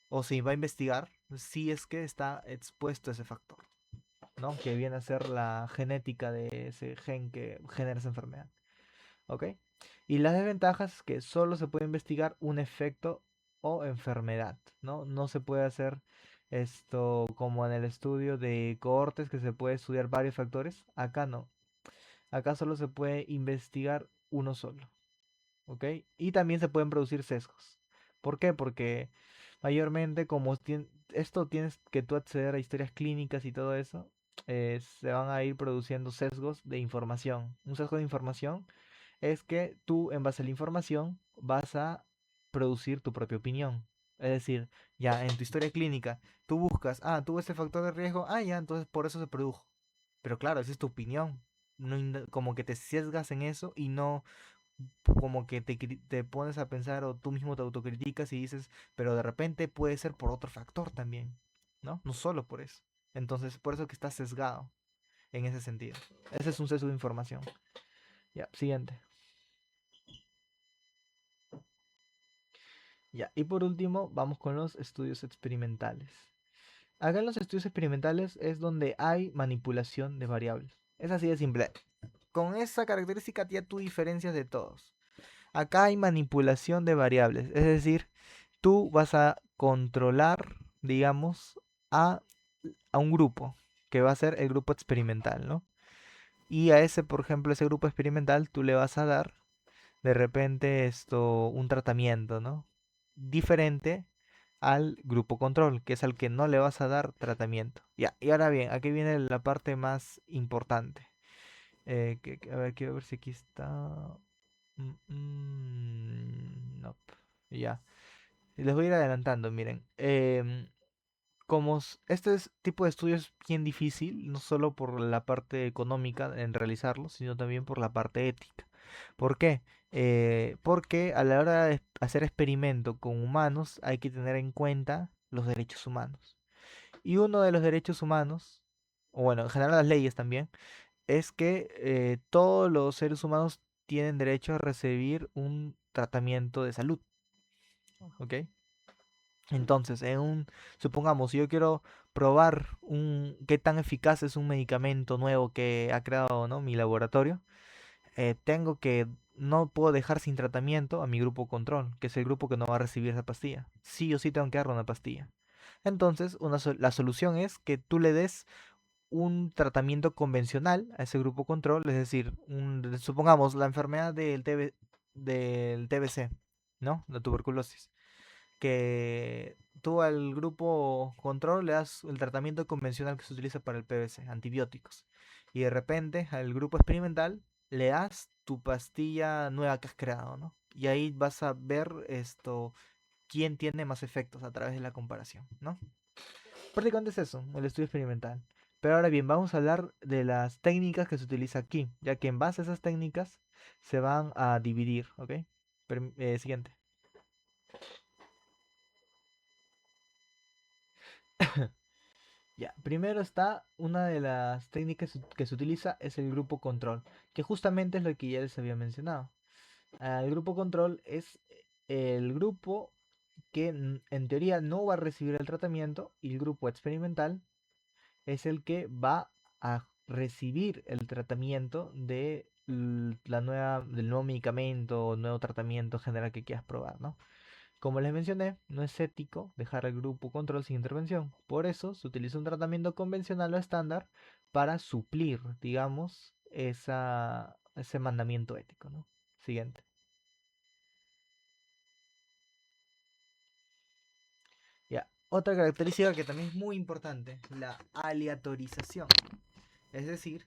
o se va a investigar si es que está expuesto a ese factor, ¿no? Que viene a ser la genética de ese gen que genera esa enfermedad, ¿ok? Y las desventajas es que solo se puede investigar un efecto o enfermedad, ¿no? No se puede hacer esto como en el estudio de cohortes que se puede estudiar varios factores. Acá no. Acá solo se puede investigar uno solo, ¿ok? Y también se pueden producir sesgos. ¿Por qué? Porque mayormente como esto tienes que tú acceder a historias clínicas y todo eso, se van a ir produciendo sesgos de información. Un sesgo de información es que tú en base a la información vas a producir tu propia opinión. Es decir, ya en tu historia clínica, tú buscas, tuvo ese factor de riesgo, ya, entonces por eso se produjo. Pero claro, esa es tu opinión. No, como que te sesgas en eso y no como que te pones a pensar o tú mismo te autocriticas y dices, pero de repente puede ser por otro factor también, ¿no? No solo por eso. Entonces, por eso que estás sesgado en ese sentido. Ese es un sesgo de información. Ya, siguiente. Ya, y por último, vamos con los estudios experimentales. Acá en los estudios experimentales es donde hay manipulación de variables. Es así de simple. Con esa característica ya tú diferencias de todos. Acá hay manipulación de variables, es decir, tú vas a controlar, digamos, a, a un grupo, que va a ser el grupo experimental, ¿no? Y a ese, por ejemplo, ese grupo experimental, tú le vas a dar de repente un tratamiento, ¿no? Diferente al grupo control, que es al que no le vas a dar tratamiento. Ya, y ahora bien, aquí viene la parte más importante. A ver, quiero ver si aquí está. No. Ya. Les voy a ir adelantando, miren. Este tipo de estudio es bien difícil, no solo por la parte económica en realizarlo, sino también por la parte ética. ¿Por qué? Porque a la hora de hacer experimento con humanos hay que tener en cuenta los derechos humanos. Y uno de los derechos humanos, o bueno, en general las leyes también, es que todos los seres humanos tienen derecho a recibir un tratamiento de salud, ¿ok? Entonces, supongamos, si yo quiero probar qué tan eficaz es un medicamento nuevo que ha creado, ¿no?, mi laboratorio, no puedo dejar sin tratamiento a mi grupo control, que es el grupo que no va a recibir esa pastilla. Sí o sí tengo que darle una pastilla. Entonces, la solución es que tú le des un tratamiento convencional a ese grupo control, es decir, supongamos la enfermedad del TBC, ¿no? La tuberculosis, que tú al grupo control le das el tratamiento convencional que se utiliza para el PBC, antibióticos. Y de repente al grupo experimental le das tu pastilla nueva que has creado, ¿no? Y ahí vas a ver quién tiene más efectos a través de la comparación, ¿no? Prácticamente es eso, el estudio experimental. Pero ahora bien, vamos a hablar de las técnicas que se utiliza aquí, ya que en base a esas técnicas se van a dividir, ¿ok? Siguiente. Ya, primero está una de las técnicas que se utiliza es el grupo control, que justamente es lo que ya les había mencionado. El grupo control es el grupo que en teoría no va a recibir el tratamiento y el grupo experimental es el que va a recibir el tratamiento del nuevo medicamento o nuevo tratamiento general que quieras probar, ¿no? Como les mencioné, no es ético dejar al grupo control sin intervención. Por eso se utiliza un tratamiento convencional o estándar para suplir, digamos, ese mandamiento ético, ¿no? Siguiente. Ya. Otra característica que también es muy importante, la aleatorización. Es decir,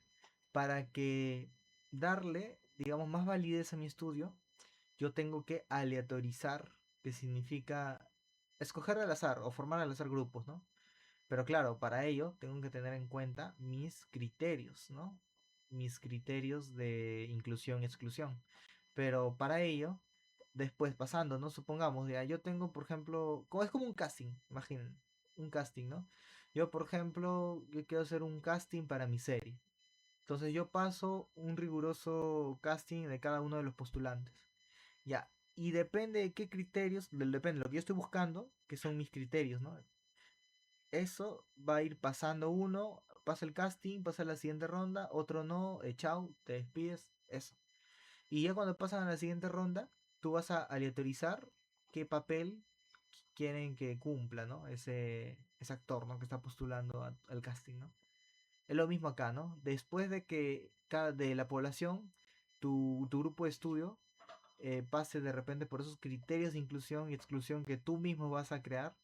para que darle, digamos, más validez a mi estudio, yo tengo que aleatorizar, que significa escoger al azar o formar al azar grupos, ¿no? Pero claro, para ello tengo que tener en cuenta mis criterios, ¿no? Mis criterios de inclusión y exclusión. Pero para ello, después pasando, ¿no? Supongamos, ya yo tengo, por ejemplo, es como un casting, imaginen, un casting, ¿no? Yo, por ejemplo, yo quiero hacer un casting para mi serie. Entonces yo paso un riguroso casting de cada uno de los postulantes. Ya, y depende de qué criterios, depende de lo que yo estoy buscando, que son mis criterios, ¿no? Eso va a ir pasando uno, pasa el casting, pasa la siguiente ronda, otro no, chao, te despides, eso. Y ya cuando pasan a la siguiente ronda, tú vas a aleatorizar qué papel quieren que cumpla, ¿no? Ese actor, ¿no? Que está postulando al casting, ¿no? Es lo mismo acá, ¿no? Después de que de la población, tu grupo de estudio pase de repente por esos criterios de inclusión y exclusión que tú mismo vas a crear,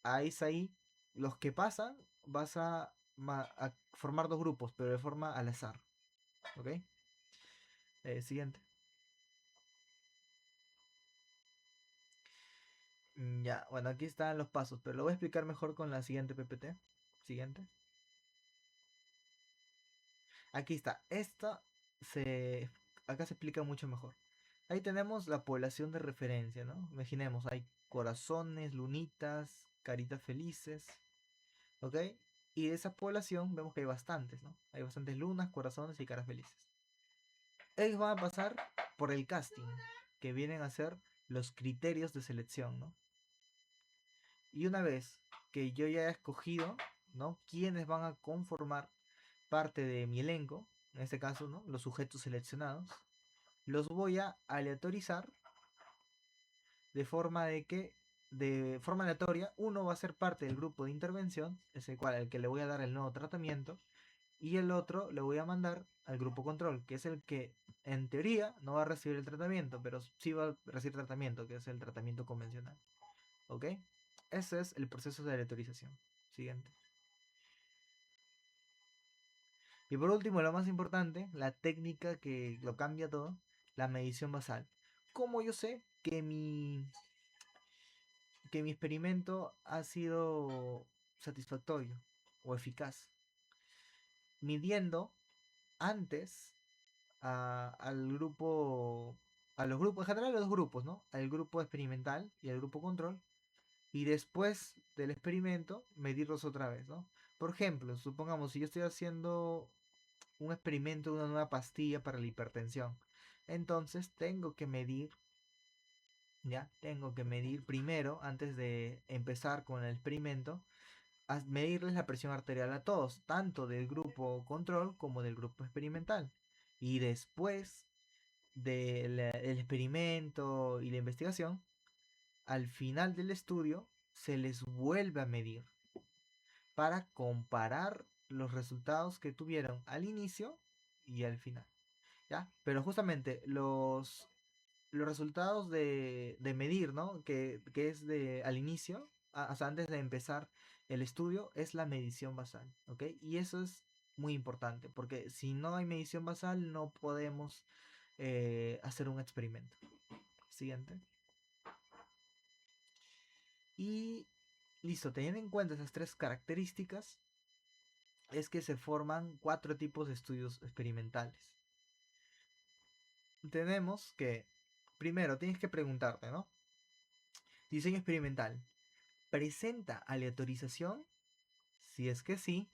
ahí es ahí, los que pasan, vas a formar dos grupos, pero de forma al azar. ¿Ok? Siguiente. Ya, bueno, aquí están los pasos, pero lo voy a explicar mejor con la siguiente PPT. Siguiente. Aquí está. Acá se explica mucho mejor. Ahí tenemos la población de referencia, ¿no? Imaginemos, hay corazones, lunitas, caritas felices, ¿ok? Y de esa población vemos que hay bastantes, ¿no? Hay bastantes lunas, corazones y caras felices. Ellos van a pasar por el casting, que vienen a ser los criterios de selección, ¿no? Y una vez que yo ya he escogido, ¿no? Quiénes van a conformar parte de mi elenco, en este caso, ¿no? Los sujetos seleccionados, los voy a aleatorizar de forma de que, de forma aleatoria, uno va a ser parte del grupo de intervención, es el cual al que le voy a dar el nuevo tratamiento, y el otro le voy a mandar al grupo control, que es el que en teoría no va a recibir el tratamiento, pero sí va a recibir tratamiento, que es el tratamiento convencional. ¿Ok? Ese es el proceso de aleatorización. Siguiente. Y por último, lo más importante, la técnica que lo cambia todo, la medición basal. ¿Cómo yo sé que mi experimento ha sido satisfactorio o eficaz? Midiendo antes al grupo, a los grupos, en general a los grupos, ¿no? Al grupo experimental y al grupo control, y después del experimento medirlos otra vez, ¿no? Por ejemplo, supongamos si yo estoy haciendo un experimento de una nueva pastilla para la hipertensión, entonces tengo que medir, ya, tengo que medir primero, antes de empezar con el experimento, medirles la presión arterial a todos, tanto del grupo control como del grupo experimental. Y después del el experimento y la investigación, al final del estudio se les vuelve a medir para comparar los resultados que tuvieron al inicio y al final. ¿Ya? Pero justamente los resultados de medir, ¿no? Que es de al inicio, o sea, antes de empezar el estudio, es la medición basal, ¿ok? Y eso es muy importante, porque si no hay medición basal, no podemos hacer un experimento. Siguiente. Y listo, teniendo en cuenta esas tres características, es que se forman cuatro tipos de estudios experimentales. Tenemos que, primero, tienes que preguntarte, ¿no? Diseño experimental. ¿Presenta aleatorización? Si es que sí,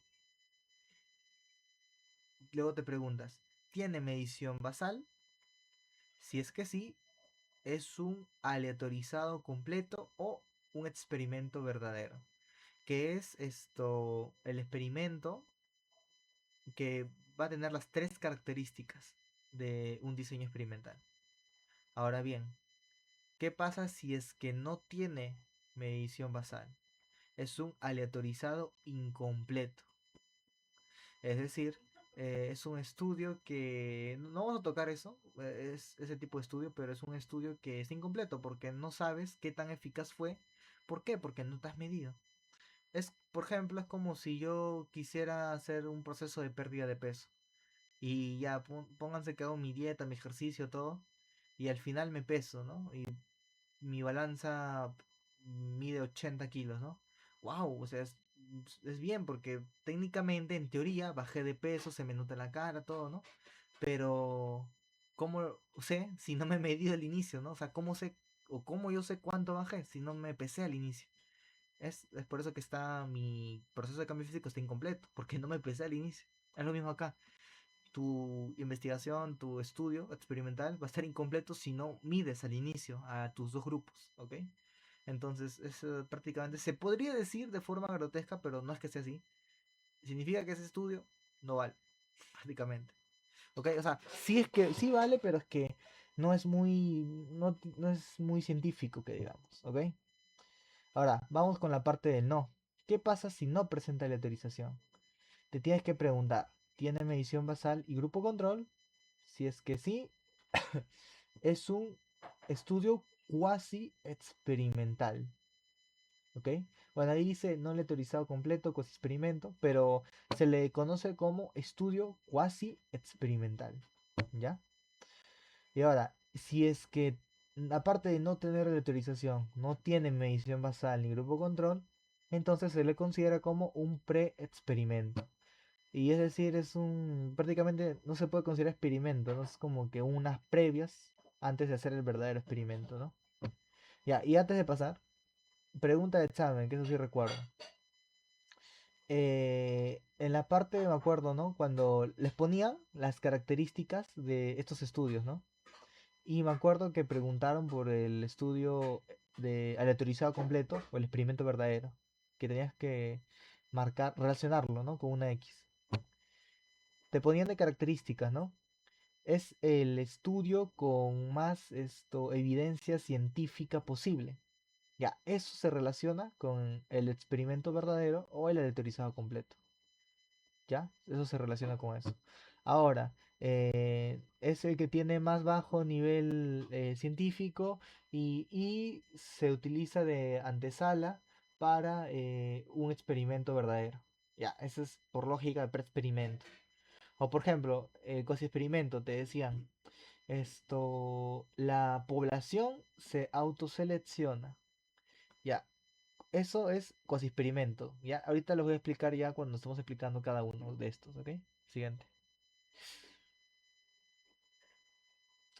luego te preguntas, ¿tiene medición basal? Si es que sí, es un aleatorizado completo o un experimento verdadero. Que es esto, el experimento que va a tener las tres características de un diseño experimental. Ahora bien, ¿qué pasa si es que no tiene medición basal? Es un aleatorizado incompleto. Es decir, es un estudio que no vamos a tocar eso, es ese tipo de estudio, pero es un estudio que es incompleto porque no sabes qué tan eficaz fue. ¿Por qué? Porque no te has medido. Es, por ejemplo, es como si yo quisiera hacer un proceso de pérdida de peso y ya pónganse que hago mi dieta, mi ejercicio, todo, y al final me peso, ¿no? Y mi balanza mide 80 kilos, ¿no? ¡Wow! O sea, es bien porque técnicamente, en teoría, bajé de peso, se me nota en la cara, todo, ¿no? Pero, ¿cómo sé si no me he medido al inicio, ¿no? O sea, ¿cómo sé o cómo yo sé cuánto bajé si no me pesé al inicio? Es por eso que está mi proceso de cambio físico está incompleto, porque no me pesé al inicio. Es lo mismo acá. Tu investigación, tu estudio experimental va a estar incompleto si no mides al inicio a tus dos grupos, ¿ok? Entonces, eso prácticamente se podría decir de forma grotesca, pero no es que sea así. Significa que ese estudio no vale, prácticamente. ¿Ok? O sea, sí es que sí vale, pero es que no es muy científico que digamos, ¿ok? Ahora, vamos con la parte de no. ¿Qué pasa si no presenta aleatorización? Te tienes que preguntar, ¿tiene medición basal y grupo control? Si es que sí, es un estudio cuasi experimental. ¿Ok? Bueno, ahí dice no aleatorizado completo, cuasi experimento, pero se le conoce como estudio cuasi experimental. ¿Ya? Y ahora, si es que aparte de no tener aleatorización, no tiene medición basal ni grupo control, entonces se le considera como un pre-experimento. Y es decir, prácticamente no se puede considerar experimento, ¿no? Es como que unas previas antes de hacer el verdadero experimento, ¿no? Ya, y antes de pasar, pregunta de examen, que eso sí recuerdo. En la parte, me acuerdo, ¿no? Cuando les ponían las características de estos estudios, ¿no? Y me acuerdo que preguntaron por el estudio de aleatorizado completo o el experimento verdadero, que tenías que marcar, relacionarlo, ¿no? Con una X. Te ponían de características, ¿no? Es el estudio con más evidencia científica posible. Ya, eso se relaciona con el experimento verdadero o el aleatorizado completo. ¿Ya? Eso se relaciona con eso. Ahora, es el que tiene más bajo nivel científico y se utiliza de antesala para un experimento verdadero. Ya, eso es por lógica de pre-experimento. O por ejemplo, el experimento te decían, la población se autoselecciona. Ya, eso es experimento. Ya, ahorita lo voy a explicar ya cuando estemos explicando cada uno de estos, ¿ok? Siguiente.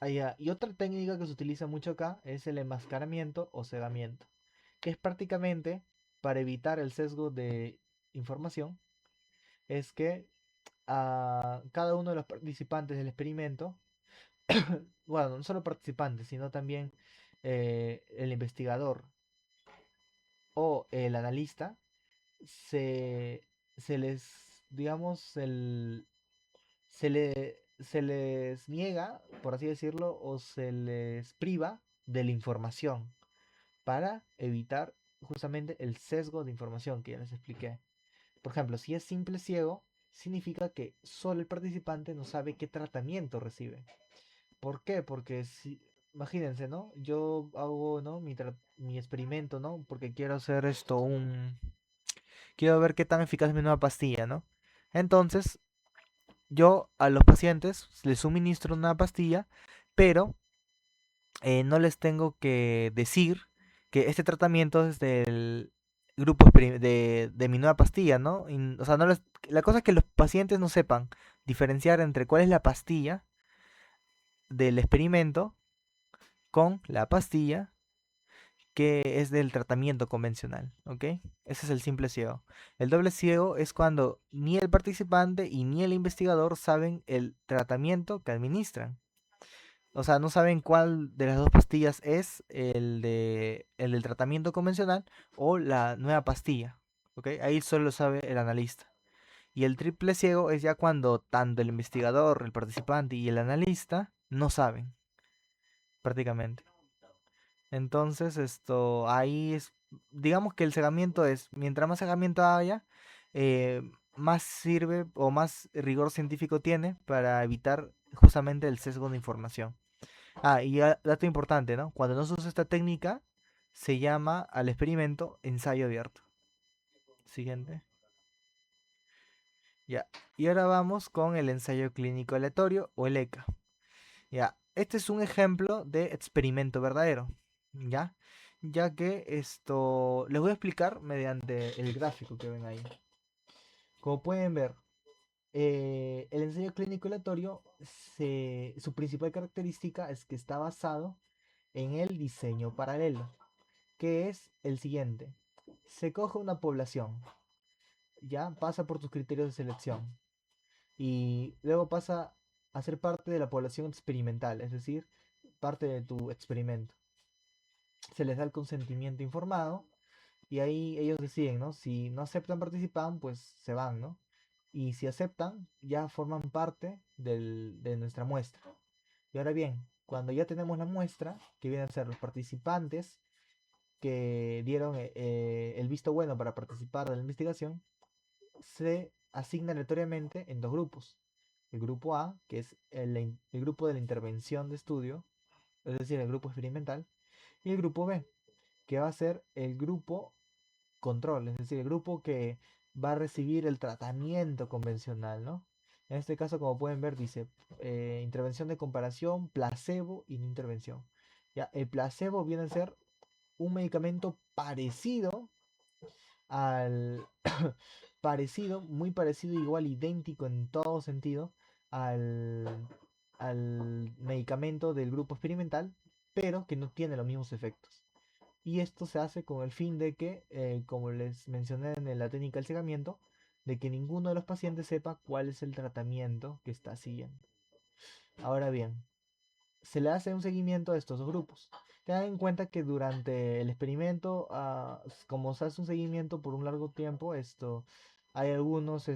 Ah, ya. Y otra técnica que se utiliza mucho acá es el enmascaramiento o cegamiento. que es prácticamente para evitar el sesgo de información, es que a cada uno de los participantes del experimento, bueno, no solo participantes, sino también el investigador o el analista, se, se les, digamos, se les niega, por así decirlo, o se les priva de la información para evitar justamente el sesgo de información que ya les expliqué. Por ejemplo, si es simple ciego, significa que solo el participante no sabe qué tratamiento recibe. ¿Por qué? Porque si, imagínense, ¿no? Yo hago, ¿no? Mi experimento, ¿no? Porque quiero hacer esto, quiero ver qué tan eficaz es mi nueva pastilla, ¿no? Entonces, yo a los pacientes les suministro una pastilla, pero no les tengo que decir que este tratamiento es del de mi nueva pastilla, ¿no? O sea, la cosa es que los pacientes no sepan diferenciar entre cuál es la pastilla del experimento con la pastilla que es del tratamiento convencional, ¿ok? Ese es el simple ciego. El doble ciego es cuando ni el participante y ni el investigador saben el tratamiento que administran. O sea, no saben cuál de las dos pastillas es el del tratamiento convencional o la nueva pastilla, ¿ok? Ahí solo lo sabe el analista. Y el triple ciego es ya cuando tanto el investigador, el participante y el analista no saben, prácticamente. Entonces, ahí es, digamos que el cegamiento es, mientras más cegamiento haya, eh, más sirve o más rigor científico tiene para evitar justamente el sesgo de información. Ah, y dato importante, ¿no? Cuando no se usa esta técnica, se llama al experimento ensayo abierto. Siguiente. Ya. Y ahora vamos con el ensayo clínico aleatorio o el ECA. Ya. Este es un ejemplo de experimento verdadero. ¿Ya? Ya que esto les voy a explicar mediante el gráfico que ven ahí. Como pueden ver, el ensayo clínico aleatorio, su principal característica es que está basado en el diseño paralelo, que es el siguiente. Se coge una población, ya pasa por tus criterios de selección y luego pasa a ser parte de la población experimental, es decir, parte de tu experimento. Se les da el consentimiento informado y ahí ellos deciden, ¿no? Si no aceptan participar, pues se van, ¿no? Y si aceptan, ya forman parte de nuestra muestra. Y ahora bien, cuando ya tenemos la muestra, que vienen a ser los participantes que dieron el visto bueno para participar de la investigación, se asigna aleatoriamente en dos grupos. El grupo A, que es el grupo de la intervención de estudio, es decir, el grupo experimental, y el grupo B, que va a ser el grupo control, es decir, el grupo que va a recibir el tratamiento convencional, ¿no? En este caso, como pueden ver, dice intervención de comparación, placebo y no intervención. Ya, el placebo viene a ser un medicamento parecido al parecido, muy parecido, igual idéntico en todo sentido al, al medicamento del grupo experimental, pero que no tiene los mismos efectos. Y esto se hace con el fin de que, como les mencioné en la técnica del cegamiento, de que ninguno de los pacientes sepa cuál es el tratamiento que está siguiendo. Ahora bien, se le hace un seguimiento a estos dos grupos. Tengan en cuenta que durante el experimento, como se hace un seguimiento por un largo tiempo, hay algunos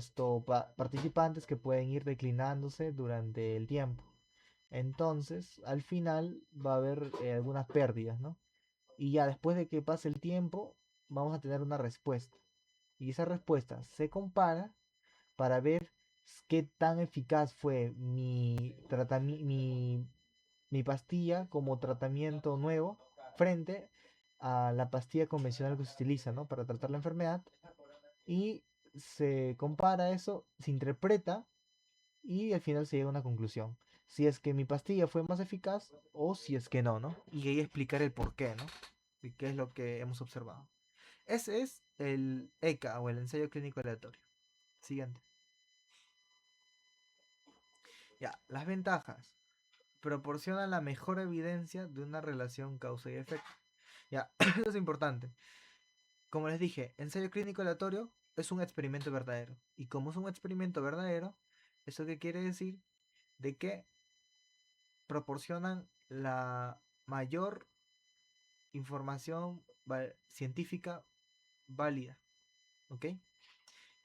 participantes que pueden ir declinándose durante el tiempo. Entonces, al final va a haber algunas pérdidas, ¿no? Y ya después de que pase el tiempo, vamos a tener una respuesta. Y esa respuesta se compara para ver qué tan eficaz fue mi pastilla como tratamiento nuevo frente a la pastilla convencional que se utiliza, ¿no? Para tratar la enfermedad. Y se compara eso, se interpreta y al final se llega a una conclusión. Si es que mi pastilla fue más eficaz o si es que no, ¿no? Y ahí explicar el por qué, ¿no? Y qué es lo que hemos observado. Ese es el ECA o el ensayo clínico aleatorio. Siguiente. Ya, las ventajas. Proporciona la mejor evidencia de una relación causa y efecto. Ya, eso es importante. Como les dije, ensayo clínico aleatorio es un experimento verdadero. Y como es un experimento verdadero, ¿eso qué quiere decir? De que proporcionan la mayor información científica válida, ¿ok?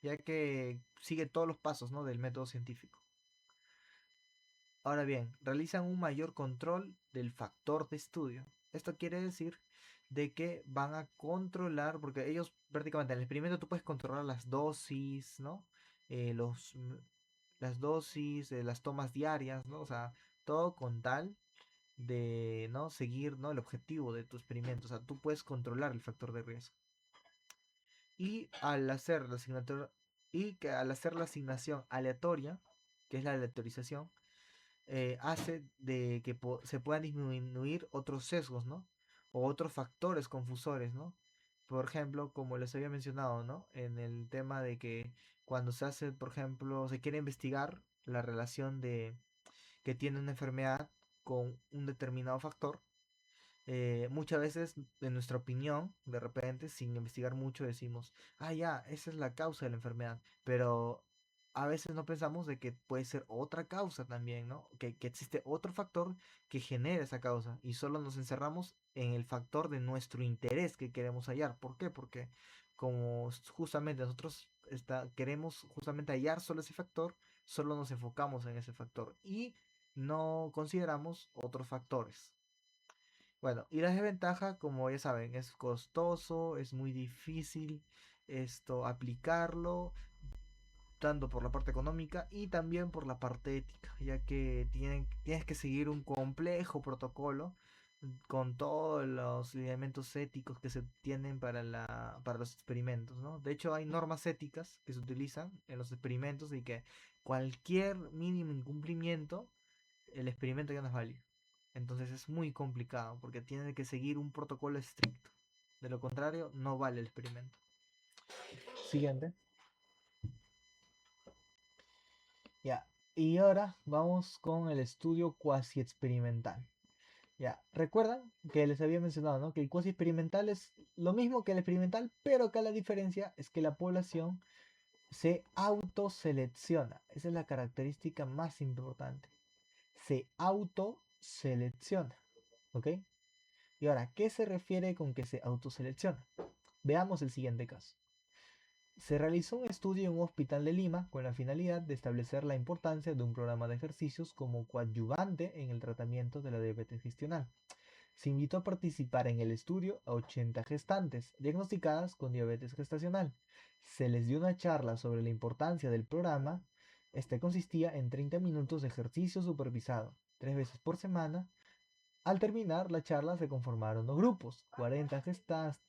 Ya que sigue todos los pasos, ¿no?, del método científico. Ahora bien, realizan un mayor control del factor de estudio. Esto quiere decir de que van a controlar, porque ellos prácticamente en el experimento tú puedes controlar las dosis, ¿no? Eh, los, mm, las dosis, las tomas diarias, ¿no? O sea, todo con tal de, ¿no?, seguir, ¿no?, el objetivo de tu experimento. O sea, tú puedes controlar el factor de riesgo. Y al hacer la asignatura, y que al hacer la asignación aleatoria, que es la aleatorización, hace de que se puedan disminuir otros sesgos, ¿no? O otros factores confusores, ¿no? Por ejemplo, como les había mencionado, ¿no? En el tema de que cuando se hace, por ejemplo, se quiere investigar la relación de que tiene una enfermedad con un determinado factor, muchas veces, en nuestra opinión, de repente, sin investigar mucho, decimos, ah, ya, esa es la causa de la enfermedad, pero a veces no pensamos de que puede ser otra causa también, ¿no? Que existe otro factor que genera esa causa y solo nos encerramos en el factor de nuestro interés que queremos hallar. ¿Por qué? Porque como justamente nosotros queremos justamente hallar solo ese factor, solo nos enfocamos en ese factor y no consideramos otros factores. Bueno, y la desventaja, como ya saben, es costoso, es muy difícil aplicarlo, tanto por la parte económica y también por la parte ética, ya que tienes que seguir un complejo protocolo con todos los lineamientos éticos que se tienen para los experimentos, ¿no? De hecho, hay normas éticas que se utilizan en los experimentos y que cualquier mínimo incumplimiento, el experimento ya no es válido. Entonces es muy complicado porque tiene que seguir un protocolo estricto. De lo contrario, no vale el experimento. Siguiente. Ya. Y ahora vamos con el estudio cuasi experimental. Ya. Recuerdan que les había mencionado, ¿no?, que el cuasi experimental es lo mismo que el experimental, pero acá la diferencia es que la población se autoselecciona. Esa es la característica más importante. Se autoselecciona. ¿Ok? Y ahora, ¿qué se refiere con que se autoselecciona? Veamos el siguiente caso. Se realizó un estudio en un hospital de Lima con la finalidad de establecer la importancia de un programa de ejercicios como coadyuvante en el tratamiento de la diabetes gestional. Se invitó a participar en el estudio a 80 gestantes diagnosticadas con diabetes gestacional. Se les dio una charla sobre la importancia del programa. Este consistía en 30 minutos de ejercicio supervisado, 3 veces por semana. Al terminar la charla se conformaron dos grupos, 40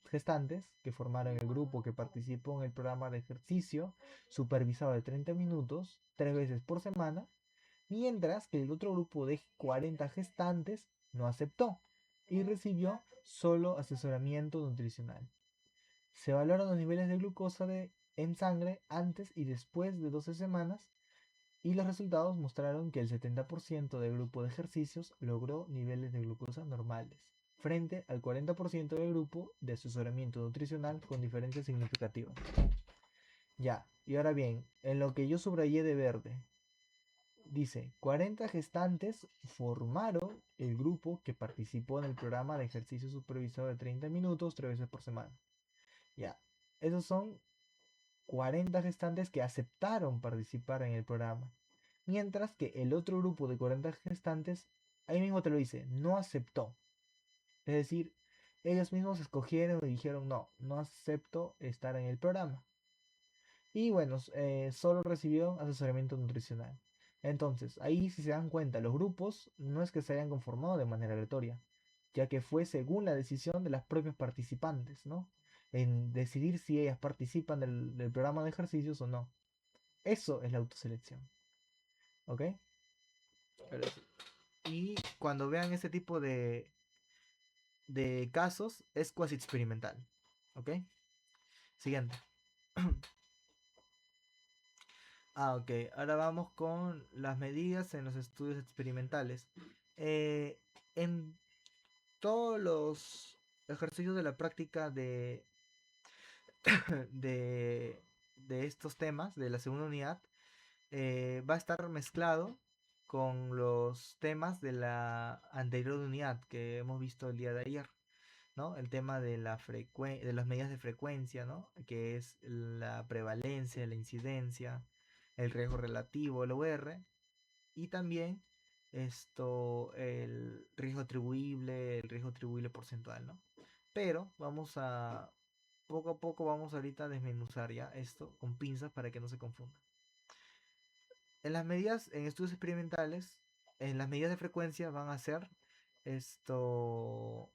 gestantes que formaron el grupo que participó en el programa de ejercicio supervisado de 30 minutos, 3 veces por semana, mientras que el otro grupo de 40 gestantes no aceptó y recibió solo asesoramiento nutricional. Se evaluaron los niveles de glucosa en sangre antes y después de 12 semanas y los resultados mostraron que el 70% del grupo de ejercicios logró niveles de glucosa normales, frente al 40% del grupo de asesoramiento nutricional con diferencias significativas. Ya, y ahora bien, en lo que yo subrayé de verde, dice, 40 gestantes formaron el grupo que participó en el programa de ejercicio supervisado de 30 minutos 3 veces por semana. Ya, esos son 40 gestantes que aceptaron participar en el programa. Mientras que el otro grupo de 40 gestantes, ahí mismo te lo dice, no aceptó. Es decir, ellos mismos escogieron y dijeron, no, no acepto estar en el programa. Y bueno, solo recibió asesoramiento nutricional. Entonces, ahí si se dan cuenta, los grupos no es que se hayan conformado de manera aleatoria, ya que fue según la decisión de las propias participantes, ¿no? En decidir si ellas participan del programa de ejercicios o no. Eso es la autoselección. ¿Ok? Y cuando vean este tipo de casos, es cuasi experimental. ¿Ok? Siguiente. Ok. Ahora vamos con las medidas en los estudios experimentales. Eh, en todos los ejercicios de la práctica de, de estos temas de la segunda unidad va a estar mezclado con los temas de la anterior unidad que hemos visto el día de ayer, ¿no? El tema de de las medidas de frecuencia, ¿no? Que es la prevalencia, la incidencia, el riesgo relativo, el OR, y también el riesgo atribuible porcentual, ¿no? Pero poco a poco vamos ahorita a desmenuzar ya esto con pinzas para que no se confunda. En estudios experimentales, en las medidas de frecuencia van a ser esto,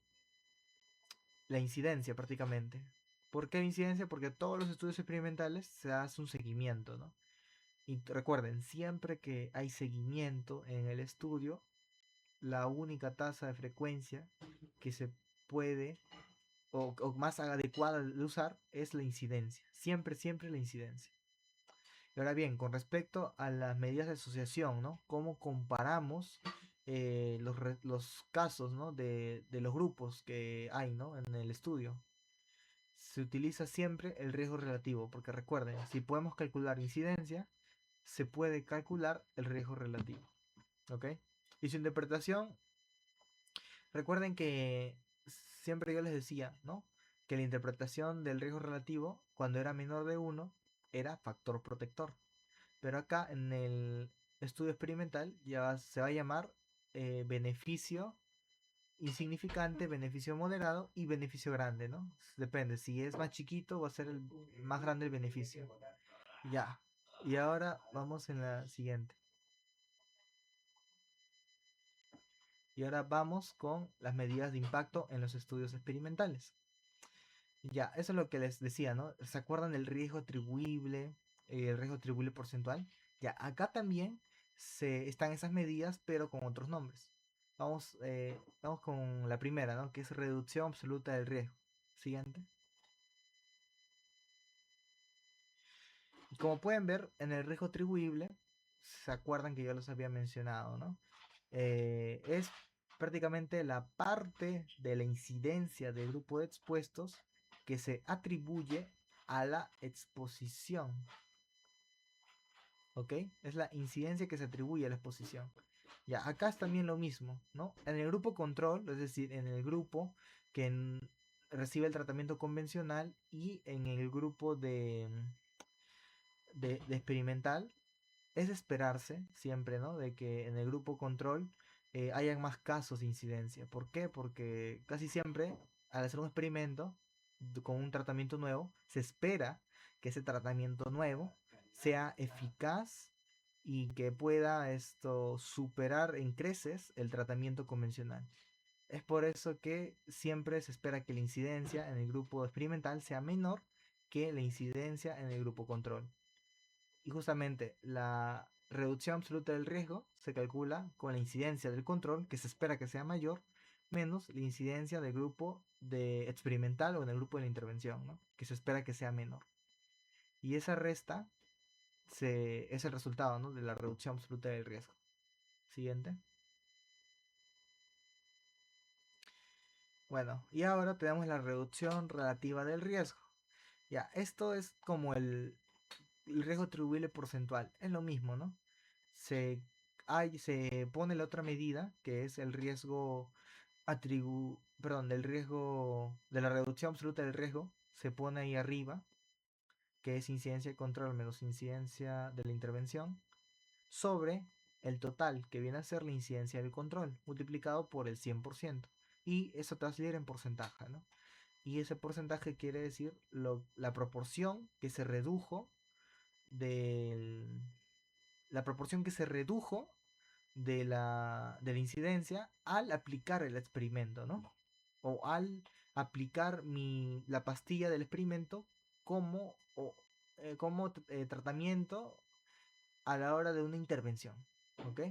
la incidencia prácticamente. ¿Por qué incidencia? Porque todos los estudios experimentales se hace un seguimiento, ¿no? Y recuerden, siempre que hay seguimiento en el estudio, la única tasa de frecuencia que se puede o más adecuada de usar es la incidencia. Siempre, siempre la incidencia. Y ahora bien, con respecto a las medidas de asociación, ¿no? ¿Cómo comparamos los casos, ¿no? de los grupos que hay, ¿no? En el estudio? Se utiliza siempre el riesgo relativo, porque recuerden, si podemos calcular incidencia, se puede calcular el riesgo relativo, ¿ok? Y su interpretación, recuerden que siempre yo les decía, ¿no? Que la interpretación del riesgo relativo, cuando era menor de uno era factor protector. Pero acá en el estudio experimental ya se va a llamar beneficio insignificante, beneficio moderado y beneficio grande, ¿no? Depende, si es más chiquito va a ser más grande el beneficio. Ya. Y ahora vamos en la siguiente. Y ahora vamos con las medidas de impacto en los estudios experimentales. Ya, eso es lo que les decía, ¿no? ¿Se acuerdan del riesgo atribuible, el riesgo atribuible porcentual? Ya, acá también están esas medidas, pero con otros nombres. Vamos con la primera, ¿no? Que es reducción absoluta del riesgo. Siguiente. Como pueden ver, en el riesgo atribuible, se acuerdan que yo los había mencionado, ¿no? Es prácticamente la parte de la incidencia del grupo de expuestos que se atribuye a la exposición, ¿ok? Es la incidencia que se atribuye a la exposición. Ya, acá es también lo mismo, ¿no? En el grupo control, es decir, en el grupo recibe el tratamiento convencional y en el grupo de experimental, es de esperarse siempre, ¿no? De que en el grupo control hayan más casos de incidencia. ¿Por qué? Porque casi siempre, al hacer un experimento con un tratamiento nuevo, se espera que ese tratamiento nuevo sea eficaz y que pueda esto superar en creces el tratamiento convencional. Es por eso que siempre se espera que la incidencia en el grupo experimental sea menor que la incidencia en el grupo control. Y justamente la reducción absoluta del riesgo se calcula con la incidencia del control, que se espera que sea mayor, menos la incidencia del grupo de experimental o en el grupo de la intervención, ¿no? Que se espera que sea menor. Y esa resta es el resultado, ¿no? De la reducción absoluta del riesgo. Siguiente. Bueno, y ahora tenemos la reducción relativa del riesgo. Ya, esto es como el riesgo atribuible porcentual. Es lo mismo, ¿no? Se, se pone la otra medida, que es el riesgo perdón, del riesgo, de la reducción absoluta del riesgo, se pone ahí arriba, que es incidencia de control menos incidencia de la intervención, sobre el total, que viene a ser la incidencia del control, multiplicado por el 100%. Y eso te va a salir en porcentaje, ¿no? Y ese porcentaje quiere decir la proporción que se redujo del, la proporción que se redujo de la incidencia al aplicar el experimento, ¿no? O al aplicar la pastilla del experimento como, tratamiento a la hora de una intervención, ¿ok?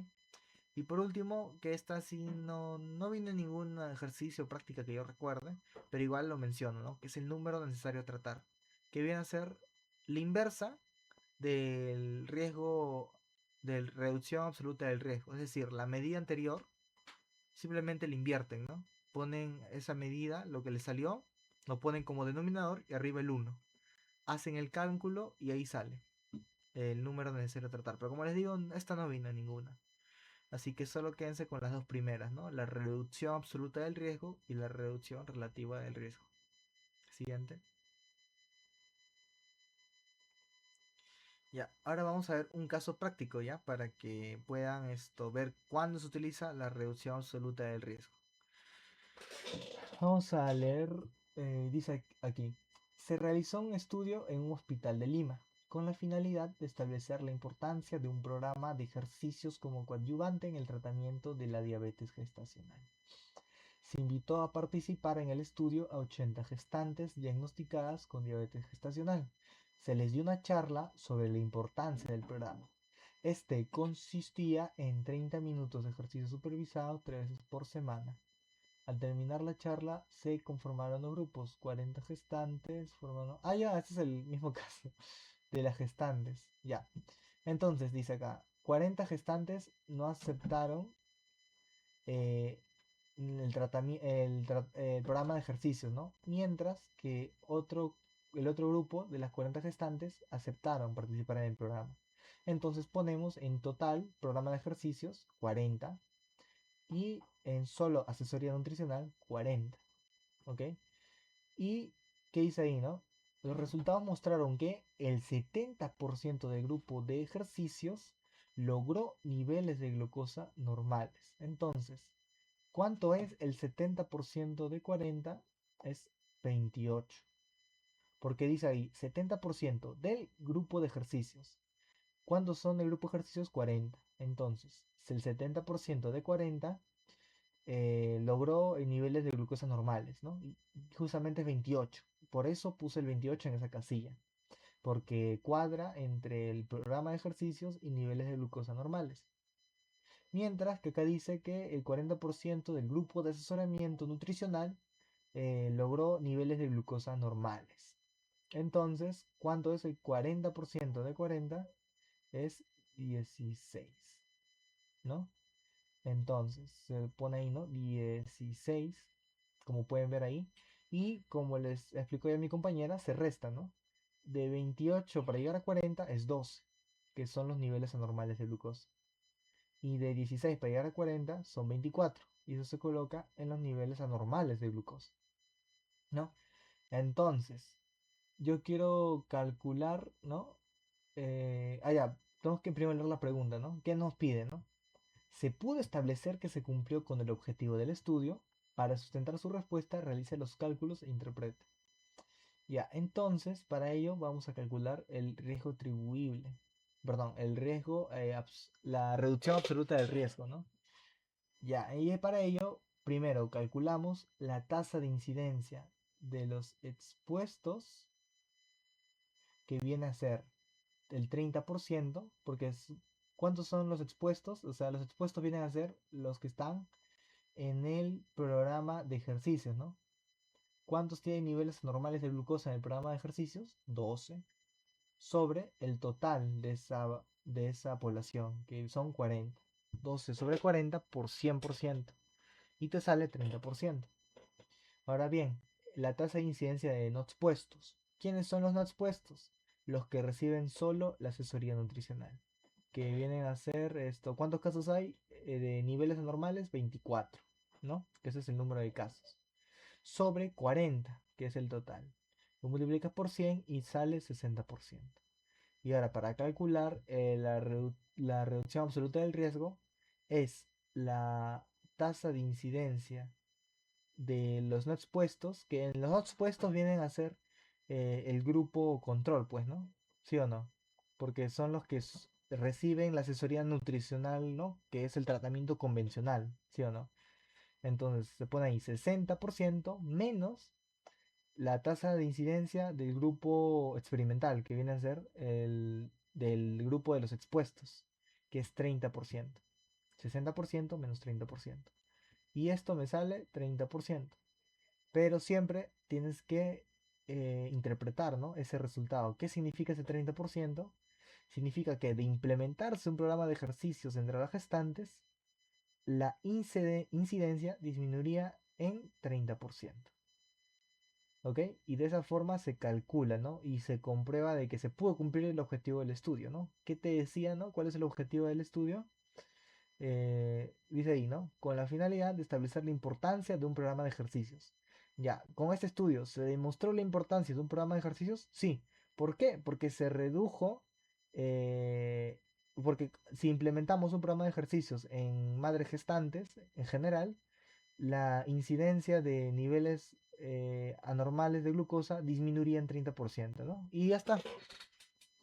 Y por último, que esta sí no viene ningún ejercicio o práctica que yo recuerde, pero igual lo menciono, ¿no? Que es el número necesario a tratar, que viene a ser la inversa del riesgo, de reducción absoluta del riesgo. Es decir, la medida anterior simplemente le invierten, ¿no? Ponen esa medida, lo que le salió, lo ponen como denominador y arriba el uno. hacen el cálculo y ahí sale el número necesario a tratar. Pero como les digo, esta no vino ninguna. Así que solo quédense con las dos primeras, ¿no? La reducción absoluta del riesgo y la reducción relativa del riesgo. Siguiente. Ya, ahora vamos a ver un caso práctico, ¿ya? Para que puedan ver cuándo se utiliza la reducción absoluta del riesgo. Vamos a leer, dice aquí, se realizó un estudio en un hospital de Lima con la finalidad de establecer la importancia de un programa de ejercicios como coadyuvante en el tratamiento de la diabetes gestacional. Se invitó a participar en el estudio a 80 gestantes diagnosticadas con diabetes gestacional. Se les dio una charla sobre la importancia del programa. Este consistía en 30 minutos de ejercicio supervisado 3 veces por semana. Al terminar la charla se conformaron los grupos, 40 gestantes formaron... Ah, ya, este es el mismo caso de las gestantes. Ya. Entonces, dice acá, 40 gestantes no aceptaron eh, el programa de ejercicios, ¿no? Mientras que el otro grupo de las 40 gestantes aceptaron participar en el programa. Entonces ponemos en total programa de ejercicios 40 y en solo asesoría nutricional 40, ¿ok? Y ¿qué dice ahí, no? Los resultados mostraron que el 70% del grupo de ejercicios logró niveles de glucosa normales. Entonces, ¿cuánto es el 70% de 40? Es 28. Porque dice ahí 70% del grupo de ejercicios. ¿Cuántos son del grupo de ejercicios? 40. Entonces, si el 70% de 40 logró niveles de glucosa normales, ¿no? Y justamente es 28. Por eso puse el 28 en esa casilla. Porque cuadra entre el programa de ejercicios y niveles de glucosa normales. Mientras que acá dice que el 40% del grupo de asesoramiento nutricional logró niveles de glucosa normales. Entonces, ¿cuánto es el 40% de 40? Es 16, ¿no? Entonces, se pone ahí, ¿no? 16, como pueden ver ahí. Y como les explicó ya mi compañera, se resta, ¿no? De 28 para llegar a 40 es 12, que son los niveles anormales de glucosa. Y de 16 para llegar a 40 son 24. Y eso se coloca en los niveles anormales de glucosa, ¿no? Entonces, yo quiero calcular, ¿no? Ya, tenemos que primero leer la pregunta, ¿no? ¿Qué nos pide, no? Se pudo establecer que se cumplió con el objetivo del estudio. Para sustentar su respuesta, realice los cálculos e interprete. Ya, entonces, para ello vamos a calcular el riesgo atribuible. Perdón, el riesgo, la reducción absoluta del riesgo, ¿no? Ya, y para ello, primero calculamos la tasa de incidencia de los expuestos, que viene a ser el 30%, porque ¿cuántos son los expuestos? O sea, los expuestos vienen a ser los que están en el programa de ejercicios, ¿no? ¿Cuántos tienen niveles normales de glucosa en el programa de ejercicios? 12 sobre el total de esa población, que son 40. 12 sobre 40 por 100% y te sale 30%. Ahora bien, la tasa de incidencia de no expuestos. ¿Quiénes son los no expuestos? Los que reciben solo la asesoría nutricional, que vienen a ser esto. ¿Cuántos casos hay de niveles anormales? 24, ¿no? Que ese es el número de casos. Sobre 40, que es el total. Lo multiplicas por 100 y sale 60%. Y ahora, para calcular la reducción absoluta del riesgo, es la tasa de incidencia de los no expuestos, que en los no expuestos vienen a ser el grupo control, pues, ¿no? ¿Sí o no? Porque son los que reciben la asesoría nutricional, ¿no? Que es el tratamiento convencional, ¿sí o no? Entonces se pone ahí 60% menos la tasa de incidencia del grupo experimental, que viene a ser el del grupo de los expuestos, que es 30%. 60% menos 30%. Y esto me sale 30%. Pero siempre tienes que interpretar, ¿no? Ese resultado. ¿Qué significa ese 30%? Significa que de implementarse un programa de ejercicios entre las gestantes, la incidencia disminuiría en 30%. ¿ok? Y de esa forma se calcula, ¿no? Y se comprueba de que se pudo cumplir el objetivo del estudio, ¿no? ¿Qué te decía, ¿no? ¿Cuál es el objetivo del estudio? Dice ahí, ¿no? Con la finalidad de establecer la importancia de un programa de ejercicios. Ya, con este estudio, ¿se demostró la importancia de un programa de ejercicios? Sí. ¿Por qué? Porque se redujo, eh, porque si implementamos un programa de ejercicios en madres gestantes, en general, la incidencia de niveles anormales de glucosa disminuiría en 30%, ¿no? Y ya está.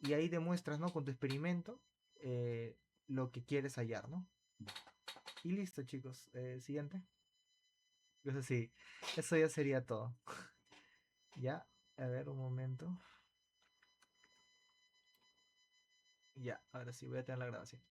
Y ahí demuestras, ¿no? Con tu experimento eh, lo que quieres hallar, ¿no? Y listo, chicos. Siguiente. Eso sí, eso ya sería todo. Ya, a ver, un momento. Ya, ahora sí, voy a tener la grabación.